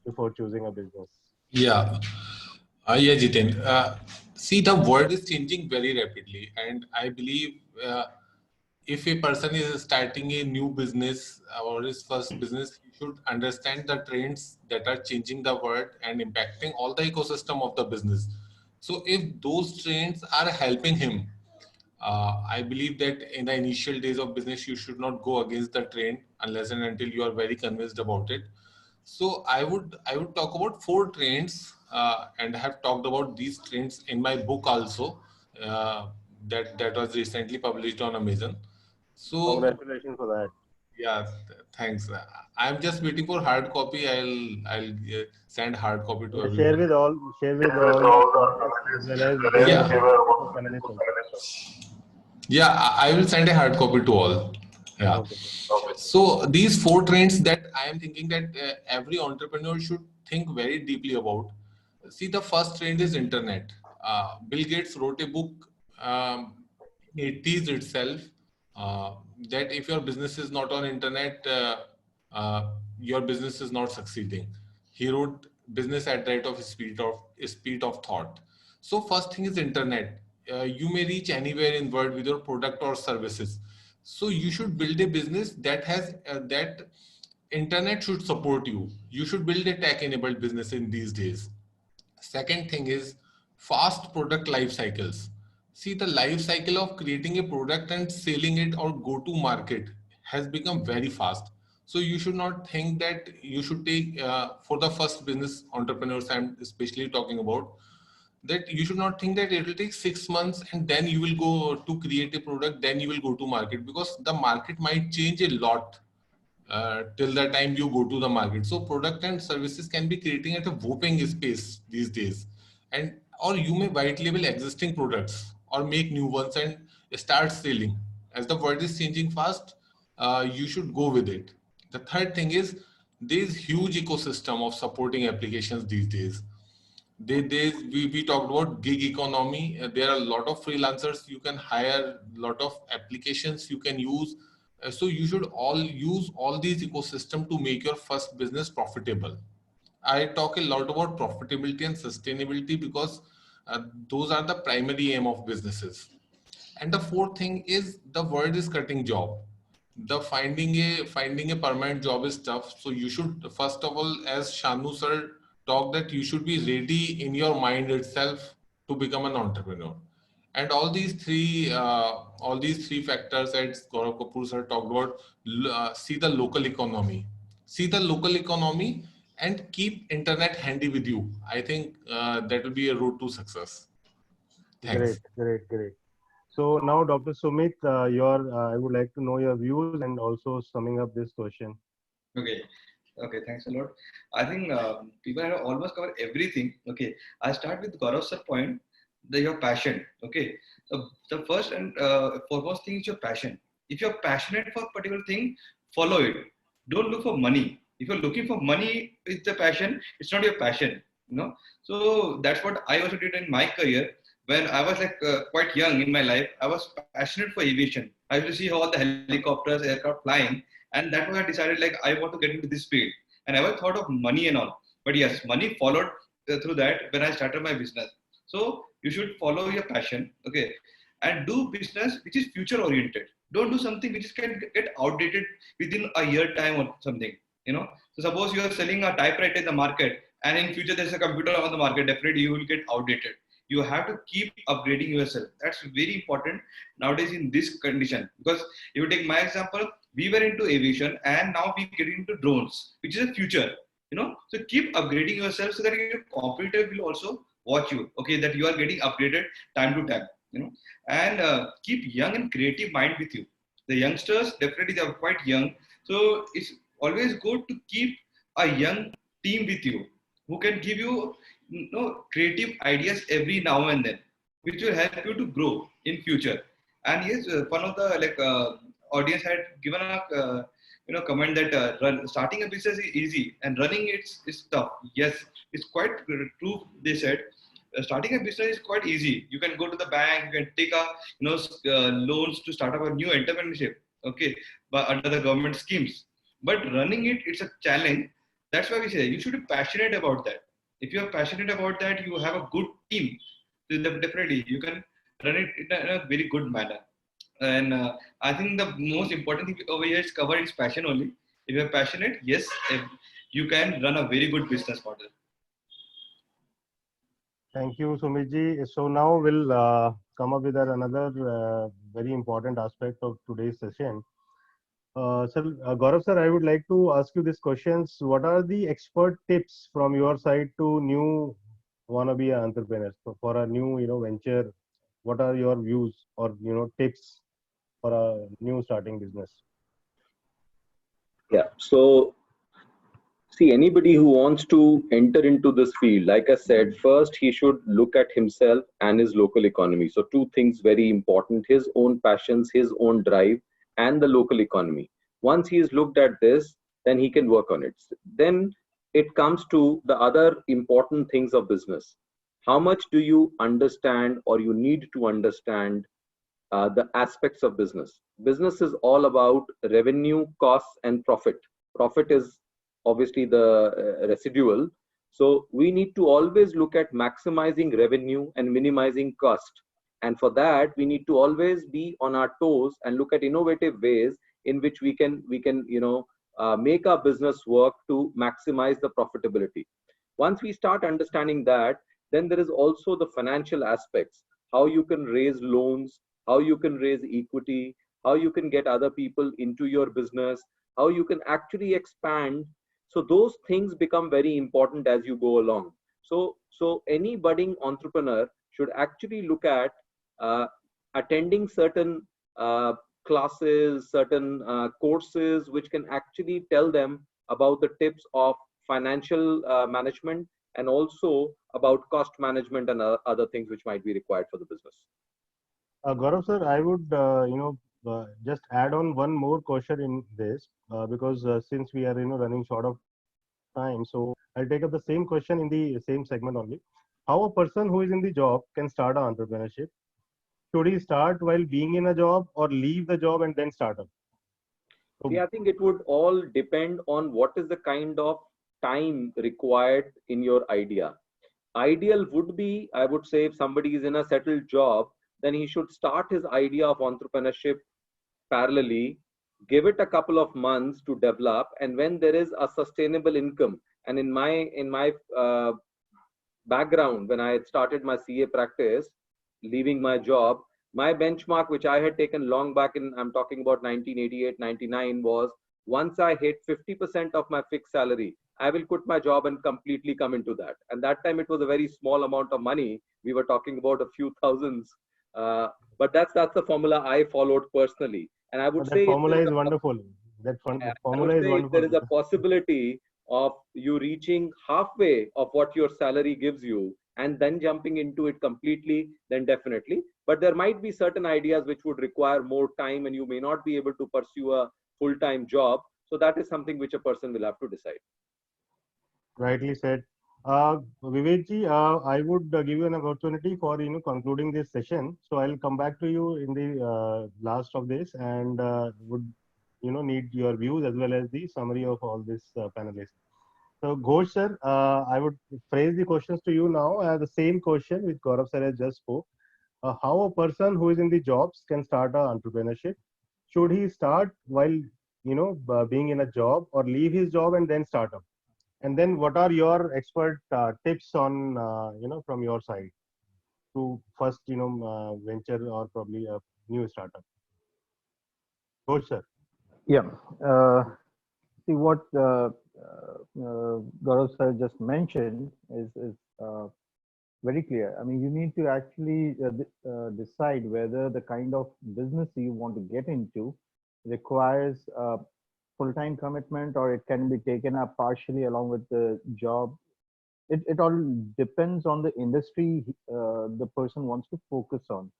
A: before choosing a business?
G: Yeah. Yeah, Jiten. See, the world is changing very rapidly, and I believe if a person is starting a new business or his first business, he should understand the trends that are changing the world and impacting all the ecosystem of the business. So, if those trends are helping him, I believe that in the initial days of business, you should not go against the trend unless and until you are very convinced about it. So I would talk about 4 trends, and I have talked about these trends in my book also, that was recently published on Amazon. So
A: Congratulations for that.
G: yeah, thanks. I'm just waiting for hard copy. I'll send hard copy to everyone.
A: Share with all as well as panelists.
G: Yeah, I will send a hard copy to all. Yeah.
A: Okay.
G: So these 4 trends that I am thinking that every entrepreneur should think very deeply about. See, the first trend is internet. Bill Gates wrote a book, 80s itself, that if your business is not on internet, your business is not succeeding. He wrote business at the rate of speed of thought. So first thing is internet. You may reach anywhere in world with your product or services. So you should build a business that has that internet should support you. You should build a tech-enabled business in these days. Second thing is fast product life cycles. See, the life cycle of creating a product and selling it or go to market has become very fast. So you should not think that you should take, for the first business entrepreneurs I'm especially talking about, that you should not think that it will take 6 months and then you will go to create a product, then you will go to market, because the market might change a lot till the time you go to the market. So product and services can be creating at a whopping space these days. And or you may white label existing products or make new ones and start selling. As the world is changing fast, you should go with it. The third thing is there is huge ecosystem of supporting applications these days. We talked about gig economy. There are a lot of freelancers you can hire, lot of applications you can use. So you should all use all these ecosystem to make your first business profitable. I talk a lot about profitability and sustainability because those are the primary aim of businesses. And the fourth thing is the world is cutting job. The finding a permanent job is tough. So you should first of all, as Shanu sir talk, that you should be ready in your mind itself to become an entrepreneur. And all these three factors that Gaurav Kapoor sir talked about, see the local economy, and keep internet handy with you. I think that will be a road to success. Thanks.
A: Great. So now, Dr. Sumit, I would like to know your views and also summing up this question.
F: Okay, thanks a lot. I think people have almost covered everything. Okay, I start with Gaurav's point, your passion. Okay, so the first and foremost thing is your passion. If you're passionate for a particular thing, follow it. Don't look for money. If you're looking for money with the passion, it's not your passion. You know. So that's what I also did in my career. When I was like quite young in my life, I was passionate for aviation. I used to see all the helicopters, aircraft flying, and that was I decided like I want to get into this field. And I never thought of money and all. But yes, money followed through that when I started my business. So you should follow your passion, okay, and do business which is future oriented. Don't do something which can get outdated within a year time or something. You know. So suppose you are selling a typewriter in the market, and in future there's a computer on the market. Definitely you will get outdated. You have to keep upgrading yourself. That's very important nowadays in this condition. Because if you take my example, we were into aviation and now we get into drones, which is a future. You know, so keep upgrading yourself so that your competitor will also watch you. Okay, that you are getting upgraded time to time. You know, and keep young and creative mind with you. The youngsters definitely they are quite young, so it's always good to keep a young team with you who can give you creative ideas every now and then, which will help you to grow in future. And yes, one of the audience had given a comment that starting a business is easy and running is tough. Yes, it's quite true. They said starting a business is quite easy. You can go to the bank, you can take a loans to start up a new entrepreneurship. Okay, but under the government schemes. But running it's a challenge. That's why we say you should be passionate about that. If you are passionate about that, you have a good team. So definitely you can run it in a very good manner. And I think the most important thing over here is covered is passion only. If you're passionate, yes, you can run a very good business model.
A: Thank you, Sumitji. So now we'll come up with another very important aspect of today's session. Gaurav sir, I would like to ask you these questions. What are the expert tips from your side to new wannabe entrepreneurs for a new venture? What are your views or tips for a new starting business?
H: Yeah. So see, anybody who wants to enter into this field, like I said, first he should look at himself and his local economy. So two things very important: his own passions, his own drive, and the local economy. Once he's looked at this, then he can work on it. Then it comes to the other important things of business. How much do you understand, or you need to understand the aspects of business? Business is all about revenue, costs, and profit. Profit is obviously the residual. So we need to always look at maximizing revenue and minimizing cost. And for that, we need to always be on our toes and look at innovative ways in which we can make our business work to maximize the profitability. Once we start understanding that, then there is also the financial aspects: how you can raise loans, how you can raise equity, how you can get other people into your business, how you can actually expand. So those things become very important as you go along. So any budding entrepreneur should actually look at attending certain classes, certain courses, which can actually tell them about the tips of financial management, and also about cost management and other things which might be required for the business.
A: Gaurav sir, I would just add on one more question in this because since we are running short of time, so I'll take up the same question in the same segment only. How a person who is in the job can start an entrepreneurship? Should he start while being in a job or leave the job and then start up?
H: See, I think it would all depend on what is the kind of time required in your idea. Ideal would be, I would say, if somebody is in a settled job, then he should start his idea of entrepreneurship parallelly, give it a couple of months to develop, and when there is a sustainable income. And in my background, when I had started my CA practice, leaving my job, my benchmark, which I had taken long back in, I'm talking about 1988, 99, was once I hit 50% of my fixed salary, I will quit my job and completely come into that. And that time it was a very small amount of money. We were talking about a few thousands. But that's the formula I followed personally. And I would
A: That
H: say
A: formula is wonderful. That
H: I
A: formula
H: would
A: is
H: say if there
A: wonderful.
H: is a possibility of you reaching halfway of what your salary gives you and then jumping into it completely, then definitely. But there might be certain ideas which would require more time and you may not be able to pursue a full-time job. So that is something which a person will have to decide.
A: Rightly said. Vivekji, I would give you an opportunity for concluding this session. So I'll come back to you in the last of this and would need your views as well as the summary of all this panelists. So Ghosh sir, I would phrase the questions to you now. The same question which Gaurav sir has just spoke. How a person who is in the jobs can start a entrepreneurship? Should he start while being in a job or leave his job and then start up? And then what are your expert tips on from your side to first venture or probably a new startup? Ghosh sir.
C: Yeah. See what Gaurav sir just mentioned is very clear. I mean, you need to actually decide whether the kind of business you want to get into requires full-time commitment or it can be taken up partially along with the job. It all depends on the industry the person wants to focus on.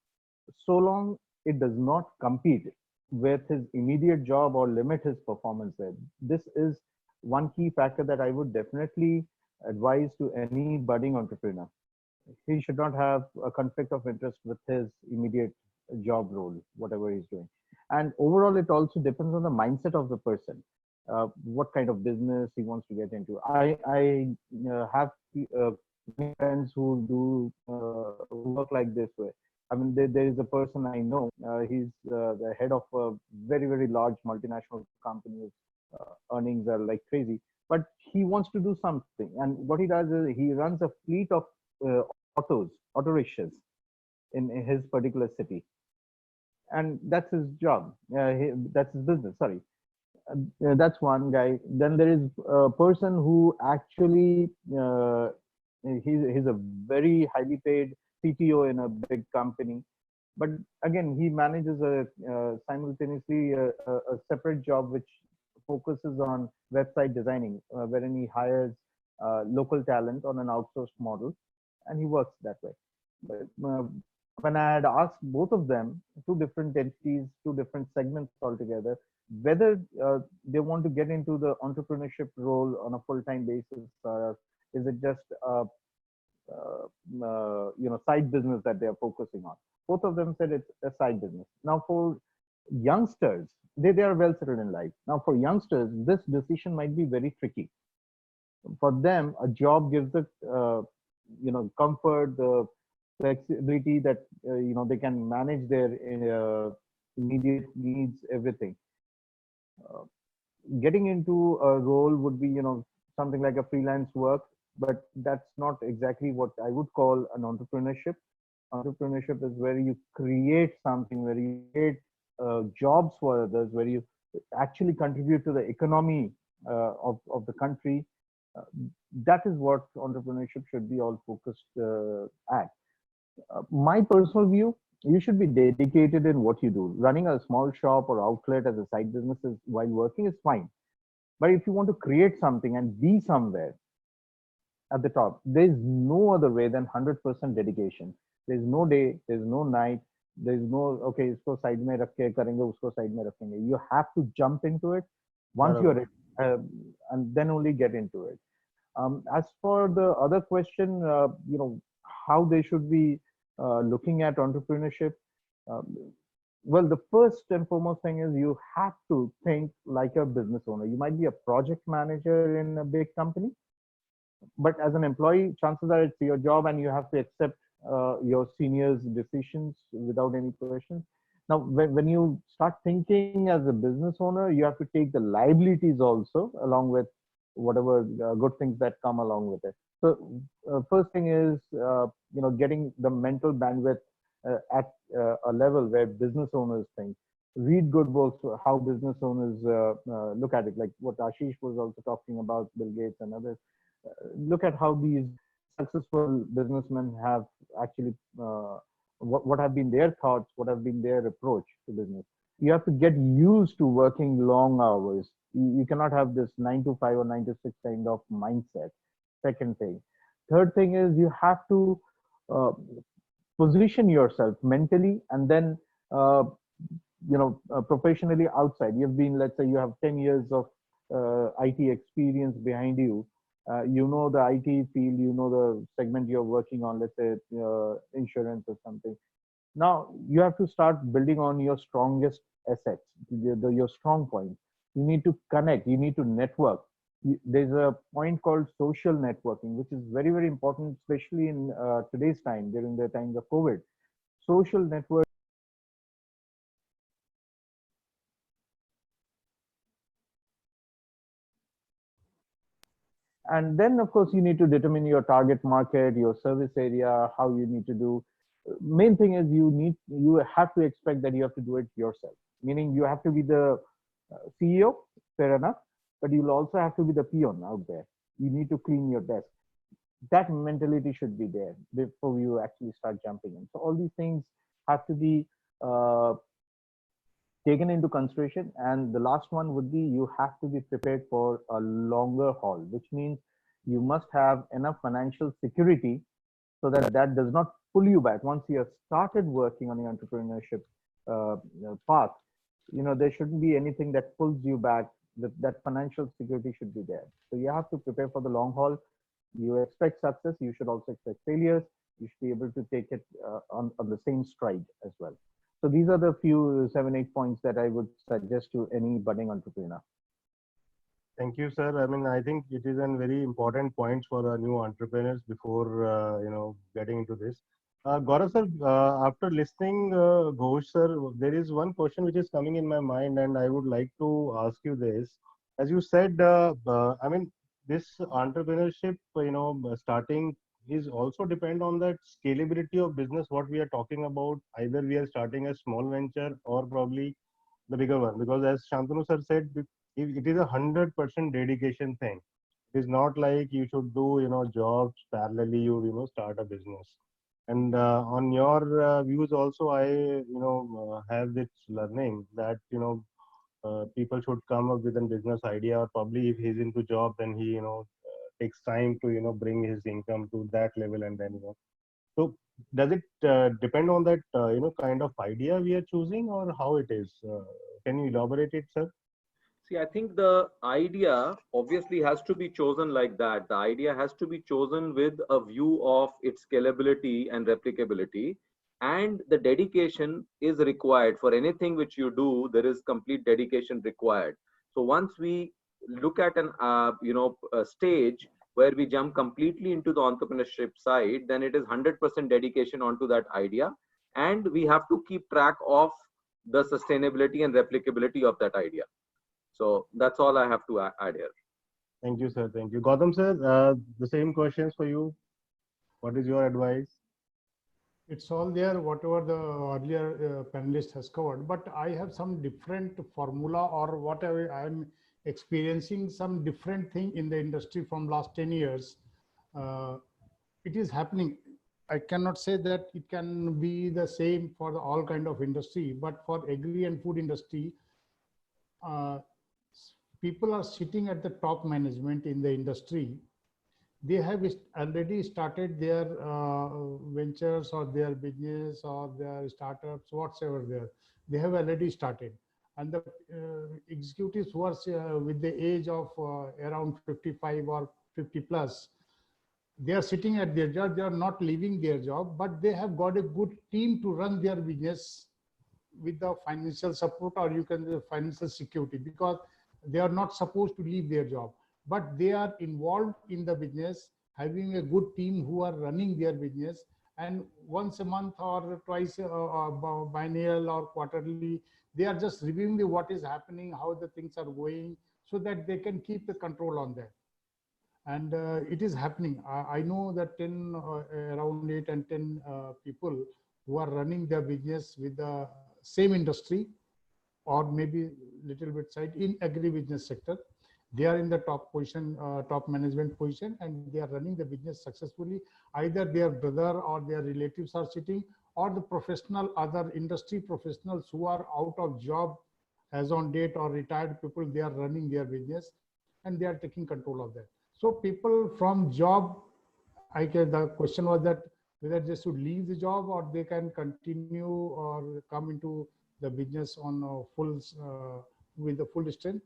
C: So long it does not compete with his immediate job or limit his performance there. This is one key factor that I would definitely advise to any budding entrepreneur. He should not have a conflict of interest with his immediate job role, whatever he's doing. And overall, it also depends on the mindset of the person, what kind of business he wants to get into. I have many friends who do who work like this way. I mean, there is a person I know. He's the head of a very large multinational company. Earnings are like crazy, but he wants to do something. And what he does is he runs a fleet of auto rickshaws in his particular city, and that's his job. That's his business. Sorry, that's one guy. Then there is a person who actually he's a very highly paid CTO in a big company, but again he manages a simultaneously a separate job which focuses on website designing, wherein he hires local talent on an outsourced model, and he works that way. But when I had asked both of them, two different entities, two different segments altogether, whether they want to get into the entrepreneurship role on a full-time basis, or is it just side business that they are focusing on? Both of them said it's a side business. Now for youngsters, they are well settled in life. Now for youngsters, this decision might be very tricky. For them, a job gives the comfort, the flexibility that they can manage their immediate needs, everything. Getting into a role would be something like a freelance work, but that's not exactly what I would call an entrepreneurship. Entrepreneurship is where you create something, where you create jobs for others, where you actually contribute to the economy of the country. Uh, that is what entrepreneurship should be all focused at. My personal view, you should be dedicated in what you do. Running a small shop or outlet as a side business is, while working, is fine. But if you want to create something and be somewhere at the top, there is no other way than 100% dedication. There is no day, there is no night, there is no okay, isko side mein rakh ke karenge, usko side mein rakhenge. You have to jump into it once you're ready, and then only get into it. As for the other question, how they should be looking at entrepreneurship. Um, well, the first and foremost thing is you have to think like a business owner. You might be a project manager in a big company, but as an employee, chances are it's your job and you have to accept your seniors' decisions without any questions. Now, when you start thinking as a business owner, you have to take the liabilities also along with whatever good things that come along with it. So, first thing is getting the mental bandwidth at a level where business owners think. Read good books, how business owners look at it, like what Ashish was also talking about, Bill Gates and others. Look at how these successful businessmen have actually what have been their thoughts, what have been their approach to business. You have to get used to working long hours. You cannot have this 9 to 5 or 9 to 6 kind of mindset. Second thing. Third thing is you have to uh, position yourself mentally and then professionally outside. You've been, let's say you have 10 years of IT experience behind you. You know the IT field, you know the segment you're working on, let's say insurance or something. Now you have to start building on your strongest assets, your strong points. You need to connect, you need to network. There's a point called social networking, which is very, very important, especially in today's time, during the times of COVID. Social network. And then, of course, you need to determine your target market, your service area, how you need to do. Main thing is you have to expect that you have to do it yourself. Meaning you have to be the CEO, fair enough, but you'll also have to be the peon out there. You need to clean your desk. That mentality should be there before you actually start jumping in. So all these things have to be taken into consideration. And the last one would be you have to be prepared for a longer haul, which means you must have enough financial security so that that does not pull you back. Once you have started working on your entrepreneurship path, there shouldn't be anything that pulls you back. That financial security should be there. So you have to prepare for the long haul. You expect success, you should also expect failures. You should be able to take it on the same stride as well. So these are the few 7-8 points that I would suggest to any budding entrepreneur.
A: Thank you, sir. I mean, I think it is a very important point for new entrepreneurs before getting into this. Gaurav sir, after listening Ghosh sir, there is one question which is coming in my mind, and I would like to ask you this. As you said, I mean, this entrepreneurship, starting is also depend on that scalability of business. What we are talking about, either we are starting a small venture or probably the bigger one, because as Shantanu sir said, it is 100% dedication thing. It is not like you should do jobs parallelly. You start a business. And on your views also, I have this learning that people should come up with a business idea, or probably if he's into job, then he takes time to bring his income to that level, and then so does it depend on that kind of idea we are choosing, or how it is? Can you elaborate it, sir?
H: See, I think the idea obviously has to be chosen like that. The idea has to be chosen with a view of its scalability and replicability. And the dedication is required for anything which you do. There is complete dedication required. So once we look at an a stage where we jump completely into the entrepreneurship side, then it is 100% dedication onto that idea, and we have to keep track of the sustainability and replicability of that idea. So that's all I have to add here.
A: Thank you, sir. Thank you. Gautam sir, the same questions for you. What is your advice?
D: It's all there, whatever the earlier panelist has covered, but I have some different formula or whatever. I'm experiencing some different thing in the industry from last 10 years. Uh, it is happening. I cannot say that it can be the same for all kind of industry, but for agri and food industry, uh, people are sitting at the top management in the industry. They have already started their ventures or their business or their startups, whatsoever they have already started. And the executives who are with the age of around 55 or 50 plus, they are sitting at their job, they are not leaving their job, but they have got a good team to run their business with the financial support, or you can say financial security, because they are not supposed to leave their job, but they are involved in the business, having a good team who are running their business, and once a month or twice biennial or quarterly, they are just reviewing what is happening, how the things are going, so that they can keep the control on that. And it is happening. I know that 10 around 8 and 10 people who are running their business with the same industry, or maybe little bit side in agri business sector. They are in the top position, top management position, and they are running the business successfully. Either their brother or their relatives are sitting, or the professional, other industry professionals who are out of job as on date, or retired people, they are running their business and they are taking control of that. So people from job, the question was that whether they should leave the job or they can continue or come into the business on full with the full strength.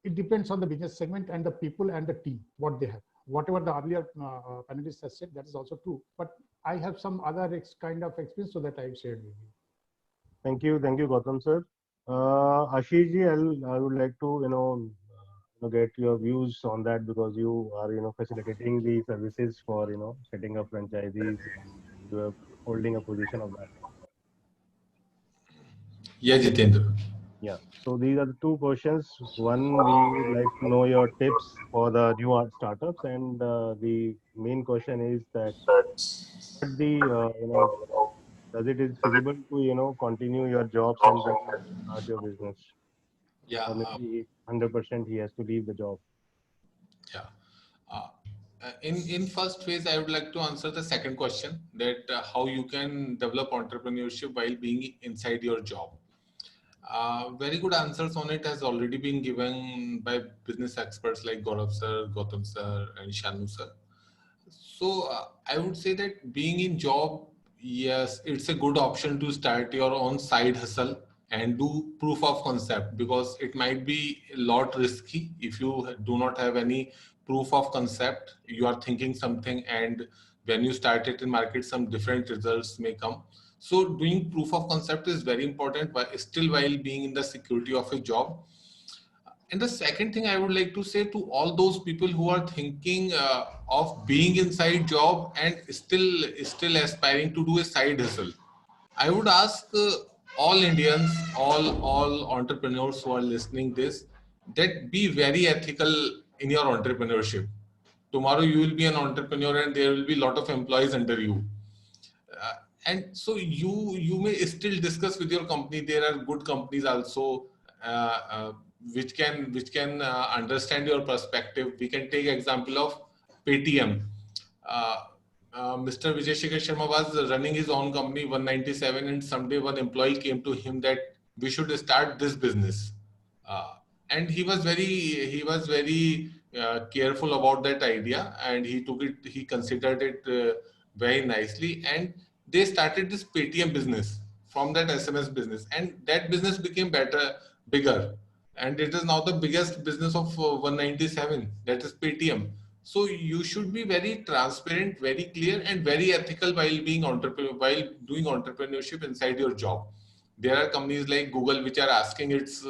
D: It depends on the business segment and the people and the team, what they have. Whatever the earlier panelists has said, that is also true. But I have some other kind of experience, so that I've shared with you.
A: Thank you, Gautam sir. Ashish ji, I would like to get your views on that, because you are facilitating the services for setting up franchisees, and you are holding a position of that.
G: Yeah, Jitendra.
A: Yeah. So these are the two questions. One, we would like to know your tips for the new art startups, and the main question is that does it is feasible to continue your jobs and then start your business?
G: Yeah.
A: Or maybe 100% he has to leave the job.
G: Yeah. In first phase, I would like to answer the second question, that how you can develop entrepreneurship while being inside your job. Very good answers on it has already been given by business experts like Gaurav sir, Gautam sir, and Shanu sir. So I would say that being in job, yes, it's a good option to start your own side hustle and do proof of concept, because it might be a lot risky if you do not have any proof of concept. You are thinking something, and when you start it in market, some different results may come. So doing proof of concept is very important, but still while being in the security of a job. And the second thing I would like to say to all those people who are thinking of being inside job and still aspiring to do a side hustle, I would ask all Indians, all entrepreneurs who are listening this, that be very ethical in your entrepreneurship. Tomorrow you will be an entrepreneur and there will be a lot of employees under you. And so you may still discuss with your company. There are good companies also which can understand your perspective. We can take example of Paytm. Mr. Vijay Shekhar Sharma was running his own company 197, and someday one employee came to him that we should start this business, and he was very careful about that idea, and he considered it very nicely, and they started this Paytm business from that SMS business, and that business became bigger, and it is now the biggest business of 197, that is Paytm. So you should be very transparent, very clear, and very ethical while doing entrepreneurship inside your job. There are companies like Google which are asking its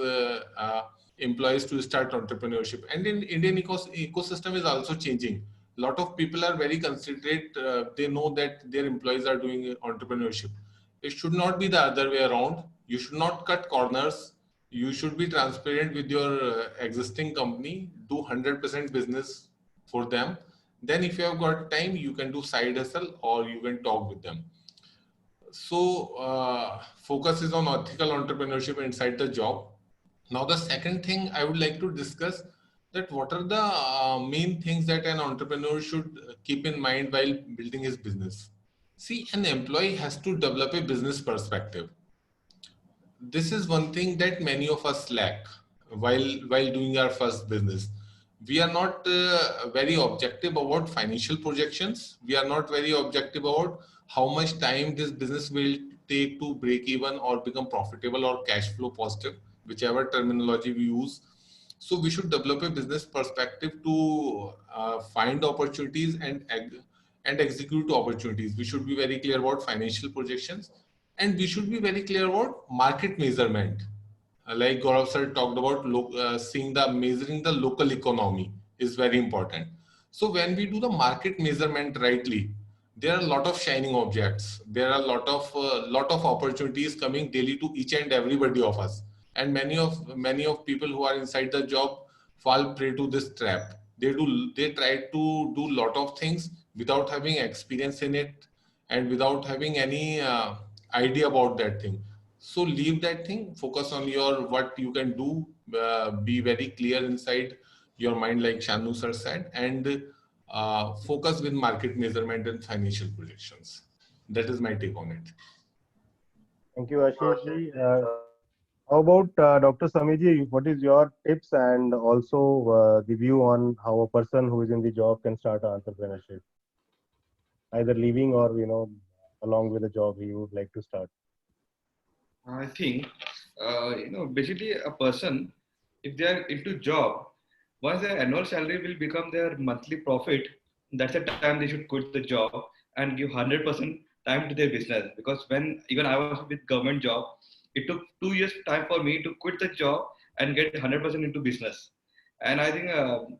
G: employees to start entrepreneurship, and in Indian ecosystem is also changing. A lot of people are very considerate. They know that their employees are doing entrepreneurship. It should not be the other way around. You should not cut corners. You should be transparent with your existing company. Do 100% business for them, Then if you have got time, you can do side hustle or you can talk with them. So focus is on ethical entrepreneurship inside the job. Now, the second thing I would like to discuss, that what are the main things that an entrepreneur should keep in mind while building his business. See, an employee has to develop a business perspective. This is one thing that many of us lack while doing our first business. We are not very objective about financial projections. We are not very objective about how much time this business will take to break even or become profitable or cash flow positive, whichever terminology we use. So we should develop a business perspective to find opportunities and execute opportunities. We should be very clear about financial projections, and we should be very clear about market measurement. Like Gaurav sir talked about, measuring the local economy is very important. So when we do the market measurement rightly, there are a lot of shining objects. There are a lot of opportunities coming daily to each and everybody of us. And many of people who are inside the job fall prey to this trap. They try to do lot of things without having experience in it and without having any idea about that thing. So leave that thing, focus on your what you can do, be very clear inside your mind, like Shanu sir said, and focus with market measurement and financial projections. That is my take on it.
A: Thank you, Ashish ji. How about Dr. Samiji? What is your tips and also the view on how a person who is in the job can start entrepreneurship, either leaving or along with the job he would like to start?
F: I think, basically a person, if they are into job, once their annual salary will become their monthly profit, that's the time they should quit the job and give 100% time to their business. Because when even I was with government job, it took 2 years time for me to quit the job and get 100% into business. And I think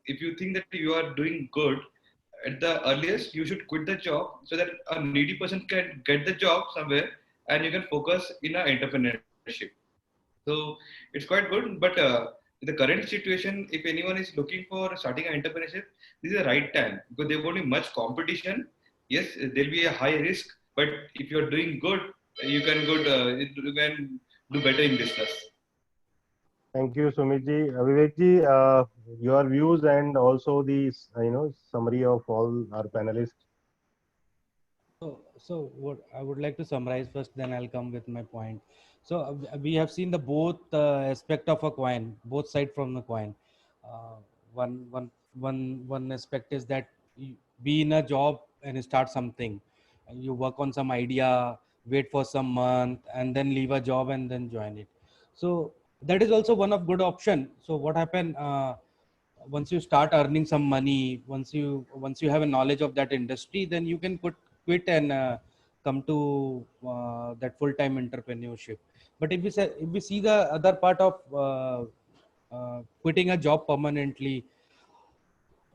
F: if you think that you are doing good, at the earliest you should quit the job so that a needy person can get the job somewhere and you can focus in a entrepreneurship. So it's quite good. But in the current situation, if anyone is looking for starting an entrepreneurship, this is the right time because there won't be much competition. Yes, there'll be a high risk, but if you're doing good, you can do better in business.
A: Thank you, Sumit-ji. Vivek-ji, your views and also the summary of all our panelists.
E: So what I would like to summarize first, then I'll come with my point. So we have seen the both aspect of a coin, both side from the coin. Uh, one aspect is that you be in a job and start something. You work on some idea, wait for some month, and then leave a job and then join it. So that is also one of good option. So what happened? Once you start earning some money, once you have a knowledge of that industry, then you can quit and come to that full-time entrepreneurship. But if we see the other part of quitting a job permanently,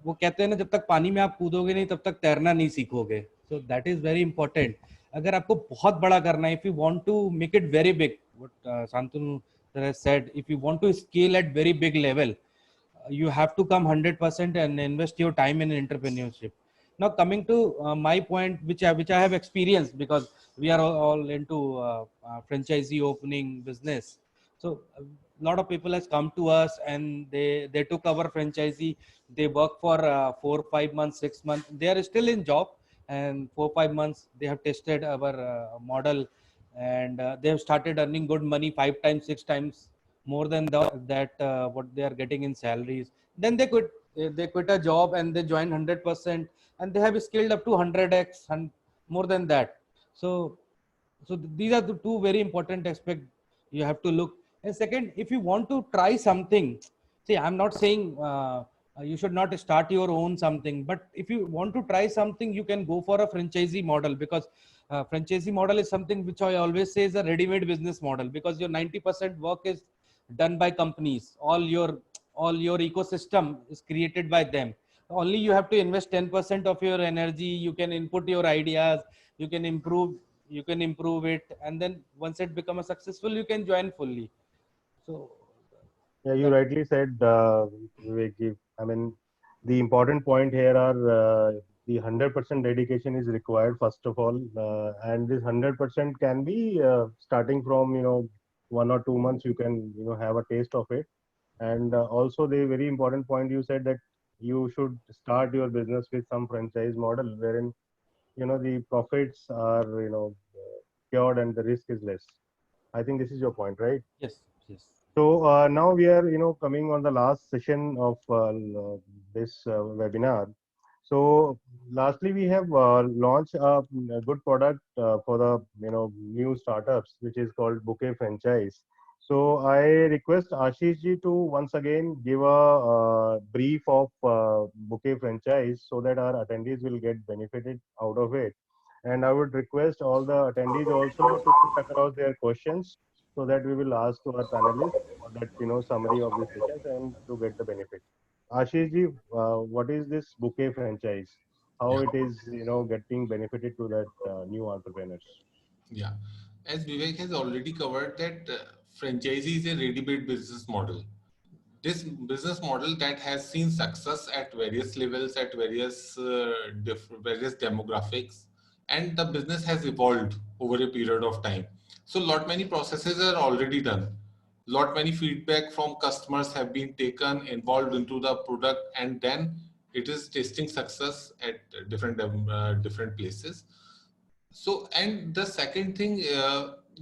E: वो कहते हैं ना, जब तक पानी में आप कूदोगे नहीं तब तक तैरना नहीं सीखोगे. So that is very important. अगर आपको बहुत बड़ा करना है, if you want to make it very big, what Shantanu has said, if you want to scale at very big level, you have to come 100% and invest your time in entrepreneurship. Now coming to my point, which I have experienced, because we are all into franchisee opening business. So a lot of people has come to us and they took our franchisee. They work for 4, 5 months, 6 months. They are still in job, and 4, 5 months they have tested our model, and they have started earning good money, 5 times, 6 times more than that what they are getting in salaries. Then they quit a job and they join 100%, and they have scaled up to 100x and more than that. So these are the two very important aspects you have to look. And second, if you want to try something, see, I'm not saying you should not start your own something, but if you want to try something, you can go for a franchisee model, because franchisee model is something which I always say is a ready-made business model, because your 90% work is done by companies. All your ecosystem is created by them. Only you have to invest 10% of your energy. You can input your ideas, you can improve it, and then once it becomes successful, you can join fully. So
A: Yeah, you rightly said, Vivek. I mean, the important point here are the 100% dedication is required first of all, and this 100% can be starting from 1 or 2 months. You can have a taste of it, and also the very important point you said that you should start your business with some franchise model wherein the profits are secured and the risk is less. I think this is your point, right?
E: Yes, yes.
A: So now we are, coming on the last session of this webinar. So lastly, we have launched a good product for the new startups, which is called Bouquet Franchise. So I request Ashish ji to once again give a brief of Bouquet Franchise so that our attendees will get benefited out of it. And I would request all the attendees also to put across their questions so that we will ask to our panelists for that summary of the sessions and to get the benefit. Ashish ji, what is this Bouquet Franchise? How
G: Yeah.
A: it is getting benefited to that new entrepreneurs?
G: Yeah. As Vivek has already covered that franchisee is a ready-made business model. This business model that has seen success at various levels, at various various demographics, and the business has evolved over a period of time. So lot many processes are already done. Lot many feedback from customers have been taken, involved into the product, and then it is tasting success at different places. So, and the second thing,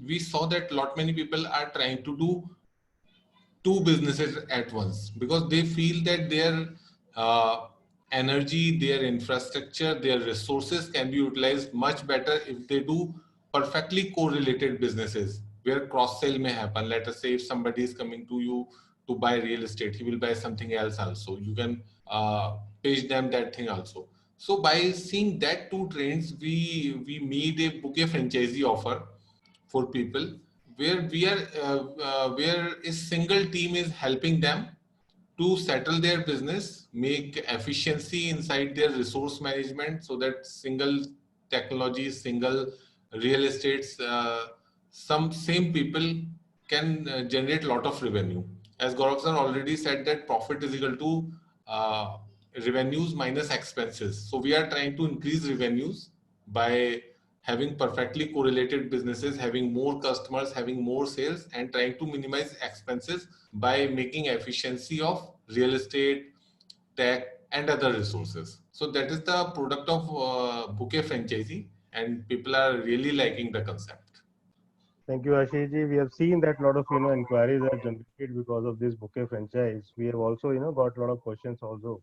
G: we saw that lot many people are trying to do two businesses at once because they feel that their uh, energy, their infrastructure, their resources can be utilized much better if they do perfectly correlated businesses where cross sale may happen. Let us say if somebody is coming to you to buy real estate, he will buy something else also. You can page them that thing also. So by seeing that two trends, we made a bouquet franchisee offer for people where we are where a single team is helping them to settle their business, make efficiency inside their resource management so that single technology, single real estates, some same people can generate a lot of revenue. As Gaurav sir already said that profit is equal to revenues minus expenses. So we are trying to increase revenues by having perfectly correlated businesses, having more customers, having more sales, and trying to minimize expenses by making efficiency of real estate, tech, and other resources. So that is the product of Bouquet franchisee, and people are really liking the concept.
A: Thank you, Ashish ji. We have seen that a lot of inquiries are generated because of this Bouquet Franchise. We have also got a lot of questions also.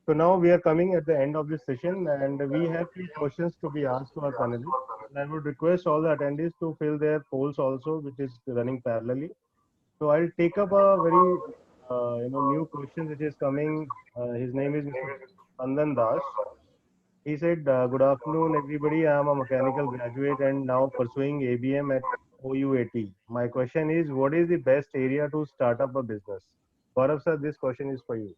A: So now we are coming at the end of this session, and we have few questions to be asked to our panelists. And I would request all the attendees to fill their polls also, which is running parallelly. So I'll take up a very new question which is coming. His name is Mr. Andan Das. He said, "Good afternoon, everybody. I am a mechanical graduate and now pursuing ABM at OUAT. My question is, what is the best area to start up a business?" Gaurav sir, this question is for you.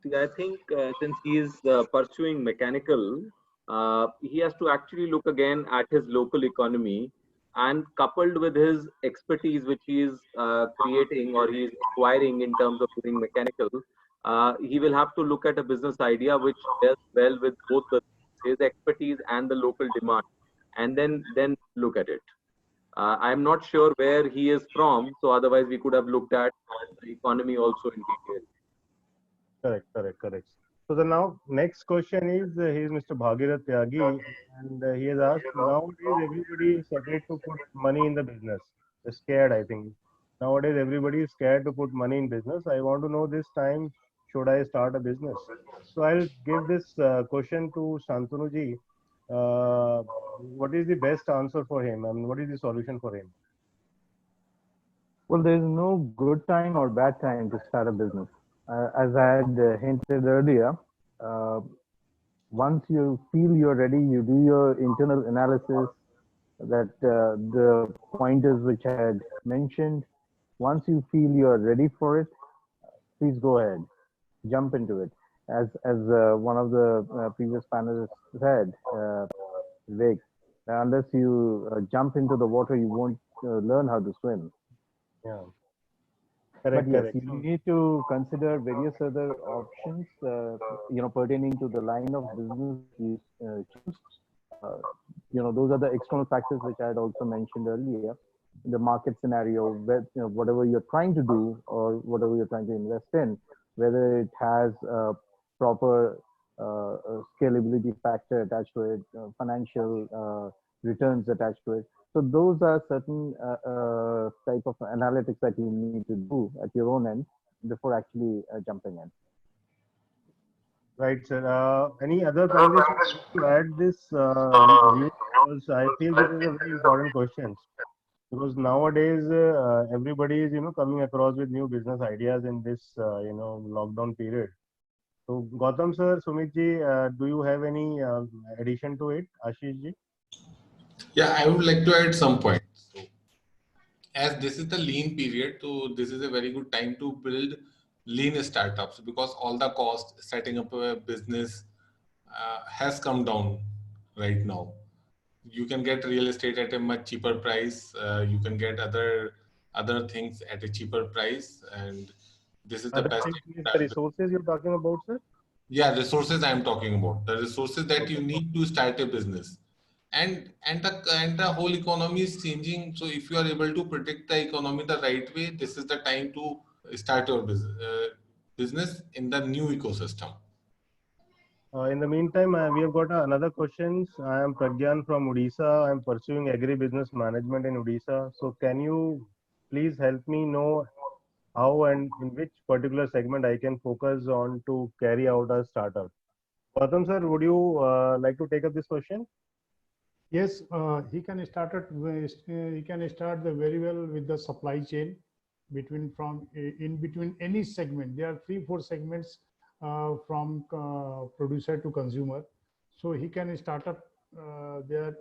H: See, I think since he is pursuing mechanical, he has to actually look again at his local economy, and coupled with his expertise, which he is creating or he is acquiring in terms of doing mechanical, he will have to look at a business idea which does well with both his expertise and the local demand, and then look at it. I'm not sure where he is from, so otherwise we could have looked at the economy also in detail.
A: Correct, correct, correct. So the now next question is he is Mr. Bhagirath Tyagi, and he has asked, nowadays everybody is scared to put money in the business. They're scared, I think. Nowadays everybody is scared to put money in business. I want to know this time, should I start a business? So I'll give this question to Shantanu ji. What is the best answer for him? I mean, what is the solution for him?
C: Well, there's no good time or bad time to start a business. As I had hinted earlier, uh, once you feel you're ready, you do your internal analysis, that the pointers which I had mentioned. Once you feel you're ready for it, please go ahead, jump into it. As one of the previous panelists said, Vivek, unless you jump into the water, you won't learn how to swim.
A: Yeah.
C: But
A: Correct,
C: yes,
A: correct.
C: you need to consider various other options, pertaining to the line of business you choose. Uh, those are the external factors which I had also mentioned earlier. The market scenario, whatever you're trying to do or whatever you're trying to invest in, whether it has a proper scalability factor attached to it, financial returns attached to it. So those are certain type of analytics that you need to do at your own end before actually jumping in.
A: Right, sir. Any other panelists would like to add this view? Because I feel this is a very important question. Because nowadays everybody is coming across with new business ideas in this lockdown period. So Gautam sir, Sumit ji, do you have any addition to it? Ashish ji?
G: Yeah, I would like to add some points. So, as this is the lean period, so this is a very good time to build lean startups because all the cost setting up a business has come down right now. You can get real estate at a much cheaper price. You can get other things at a cheaper price, and this is the
A: Other
G: best
A: thing
G: time
A: is
G: to
A: the
G: start.
A: resources you're talking about, sir?
G: Yeah, resources I am talking about. The resources that you
A: Okay.
G: need to start a business. And the whole economy is changing. So if you are able to predict the economy the right way, this is the time to start your business in the new ecosystem.
A: In the meantime, we have got another questions. I am Pragyan from Odisha. I am pursuing agri-business management in Odisha. So can you please help me know how and in which particular segment I can focus on to carry out a startup? Gautam sir, would you like to take up this question?
D: Yes, he can start it. He can start the very well with the supply chain in between any segment. There are 3-4 segments from producer to consumer. So he can start up there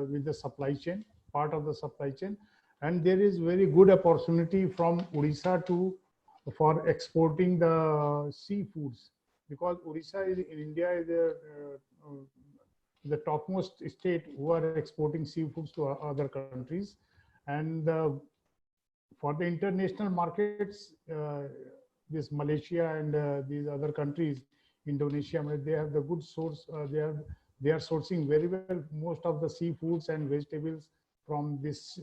D: with the supply chain, part of the supply chain, and there is very good opportunity from Odisha for exporting the seafoods, because Odisha is in India is the topmost state who are exporting seafoods to other countries. And for the international markets, this Malaysia and these other countries, Indonesia, they have the good source. They are sourcing very well most of the seafoods and vegetables from this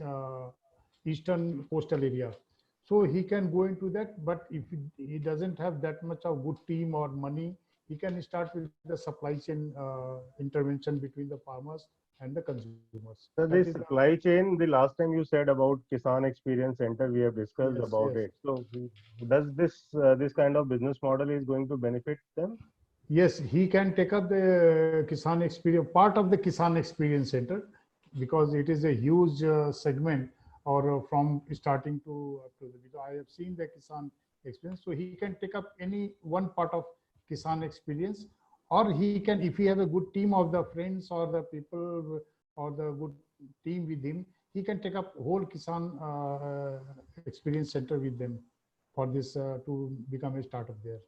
D: eastern coastal area. So he can go into that, but if he doesn't have that much of good team or money, he can start with the supply chain intervention between the farmers and the consumers.
A: So
D: That
A: this
D: is
A: supply chain, the last time you said about Kisan Experience Center, we have discussed
D: yes,
A: about
D: yes.
A: it. So does this kind of business model is going to benefit them?
D: Yes, he can take up the Kisan Experience, part of the Kisan Experience Center, because it is a huge segment, or from starting to up to the. I have seen the Kisan Experience, so he can take up any one part of Kisan Experience, or he can, if he have a good team of the friends or the people or the good team with him, he can take up whole Kisan Experience Center with them for this to become a startup there.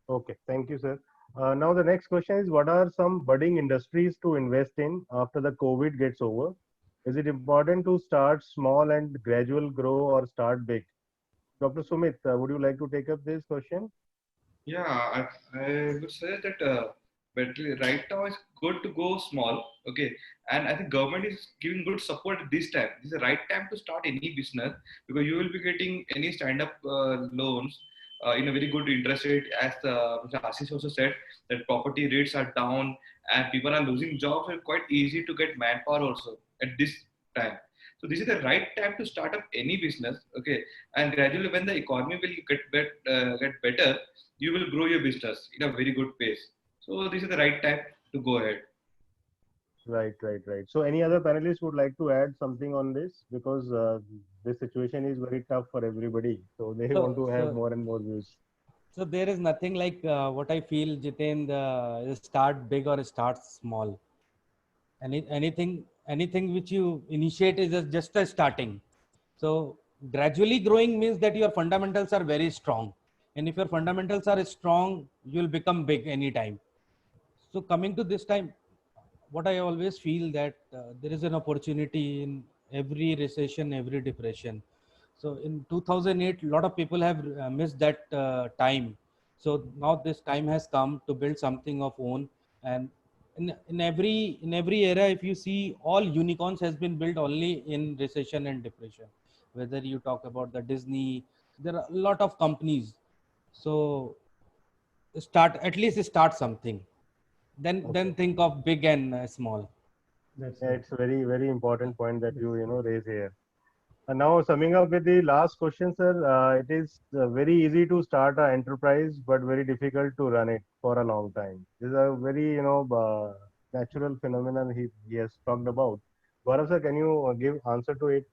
A: Okay, thank you, sir. Now the next question is, what are some budding industries to invest in after the COVID gets over? Is it important to start small and gradual grow, or start big? Dr. Sumit, would you like to take up this question?
F: Yeah, I would say that but right now it's good to go small, okay, and I think government is giving good support at this time. This is the right time to start any business, because you will be getting any stand-up loans in a very good interest rate. As Mr. Ashish also said, that property rates are down and people are losing jobs. It's quite easy to get manpower also at this time. So this is the right time to start up any business, okay, and gradually when the economy will get better, you will grow your business in a very good pace. So this is the right time to go ahead.
A: Right, right, right. So any other panelists would like to add something on this, because this situation is very tough for everybody. So they want to have more and more views.
E: So there is nothing like what I feel, Jiten, start big or start small. Anything which you initiate is just a starting. So gradually growing means that your fundamentals are very strong. And if your fundamentals are strong, you'll become big anytime. So coming to this time, what I always feel that there is an opportunity in every recession, every depression. So in 2008, a lot of people have missed that time. So now this time has come to build something of own. And in every era, if you see, all unicorns has been built only in recession and depression. Whether you talk about the Disney, there are a lot of companies. So at least start something. Then think of big and small.
D: That's
A: Yeah,
D: right.
A: it's a very, very important point that you know raise here. And now summing up with the last question, sir, it is very easy to start an enterprise, but very difficult to run it for a long time. This is a very, natural phenomenon he has talked about. Gaurav sir, can you give answer to it?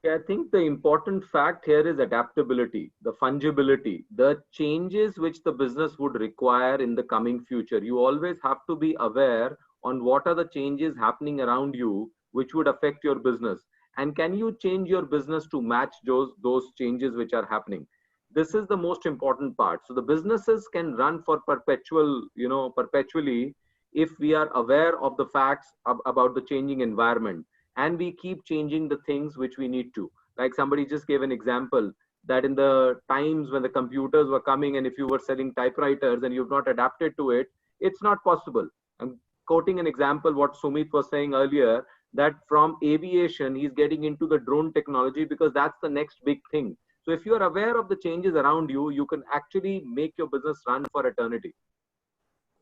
H: Yeah, I think the important fact here is adaptability, the fungibility, the changes which the business would require in the coming future. You always have to be aware on what are the changes happening around you which would affect your business. And can you change your business to match those changes which are happening? This is the most important part. So the businesses can run for perpetually if we are aware of the facts about the changing environment, and we keep changing the things which we need to. Like somebody just gave an example that in the times when the computers were coming, and if you were selling typewriters and you've not adapted to it, it's not possible. I'm quoting an example what Sumit was saying earlier, that from aviation he's getting into the drone technology because that's the next big thing. So if you are aware of the changes around you, you can actually make your business run for eternity.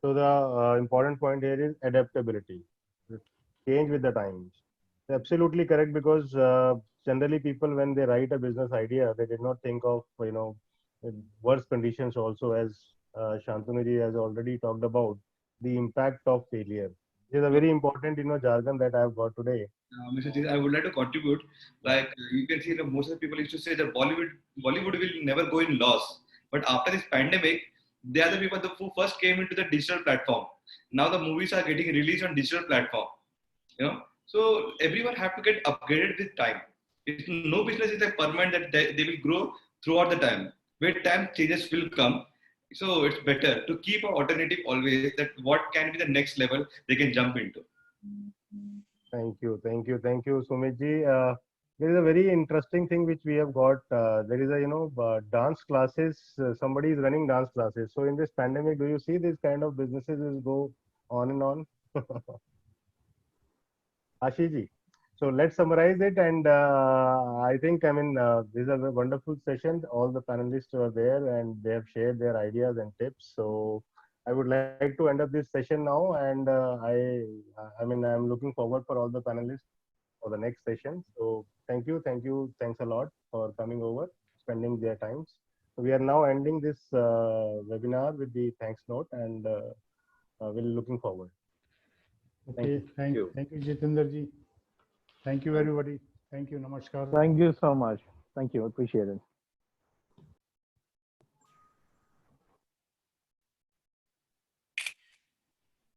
A: So the important point here is adaptability, change with the times. Absolutely correct, because generally people when they write a business idea, they did not think of worse conditions also, as Shantanu has already talked about the impact of failure. It is a very important jargon that I have got today.
F: Mr. Jit, I would like to contribute. Like you can see, that most of the people used to say that Bollywood will never go in loss. But after this pandemic, they are the people who first came into the digital platform. Now the movies are getting released on digital platform. So everyone have to get upgraded with time. No business is like permanent, that they will grow throughout the time. With time, changes will come. So it's better to keep an alternative always, that what can be the next level they can jump into.
A: Thank you, Sumitji. There is a very interesting thing which we have got. There is a dance classes. Somebody is running dance classes. So in this pandemic, do you see this kind of businesses will go on and on? Ashiji. So let's summarize it. And I think, this is a wonderful session. All the panelists were there and they have shared their ideas and tips. So I would like to end up this session now. And I'm looking forward for all the panelists for the next session. So thank you. Thanks a lot for coming over, spending their times. So we are now ending this webinar with the thanks note, and we're looking forward.
D: Okay, thank you, Jitendra ji. Thank you, everybody. Thank you. Namaskar.
C: Thank you so much. Thank you. Appreciate it.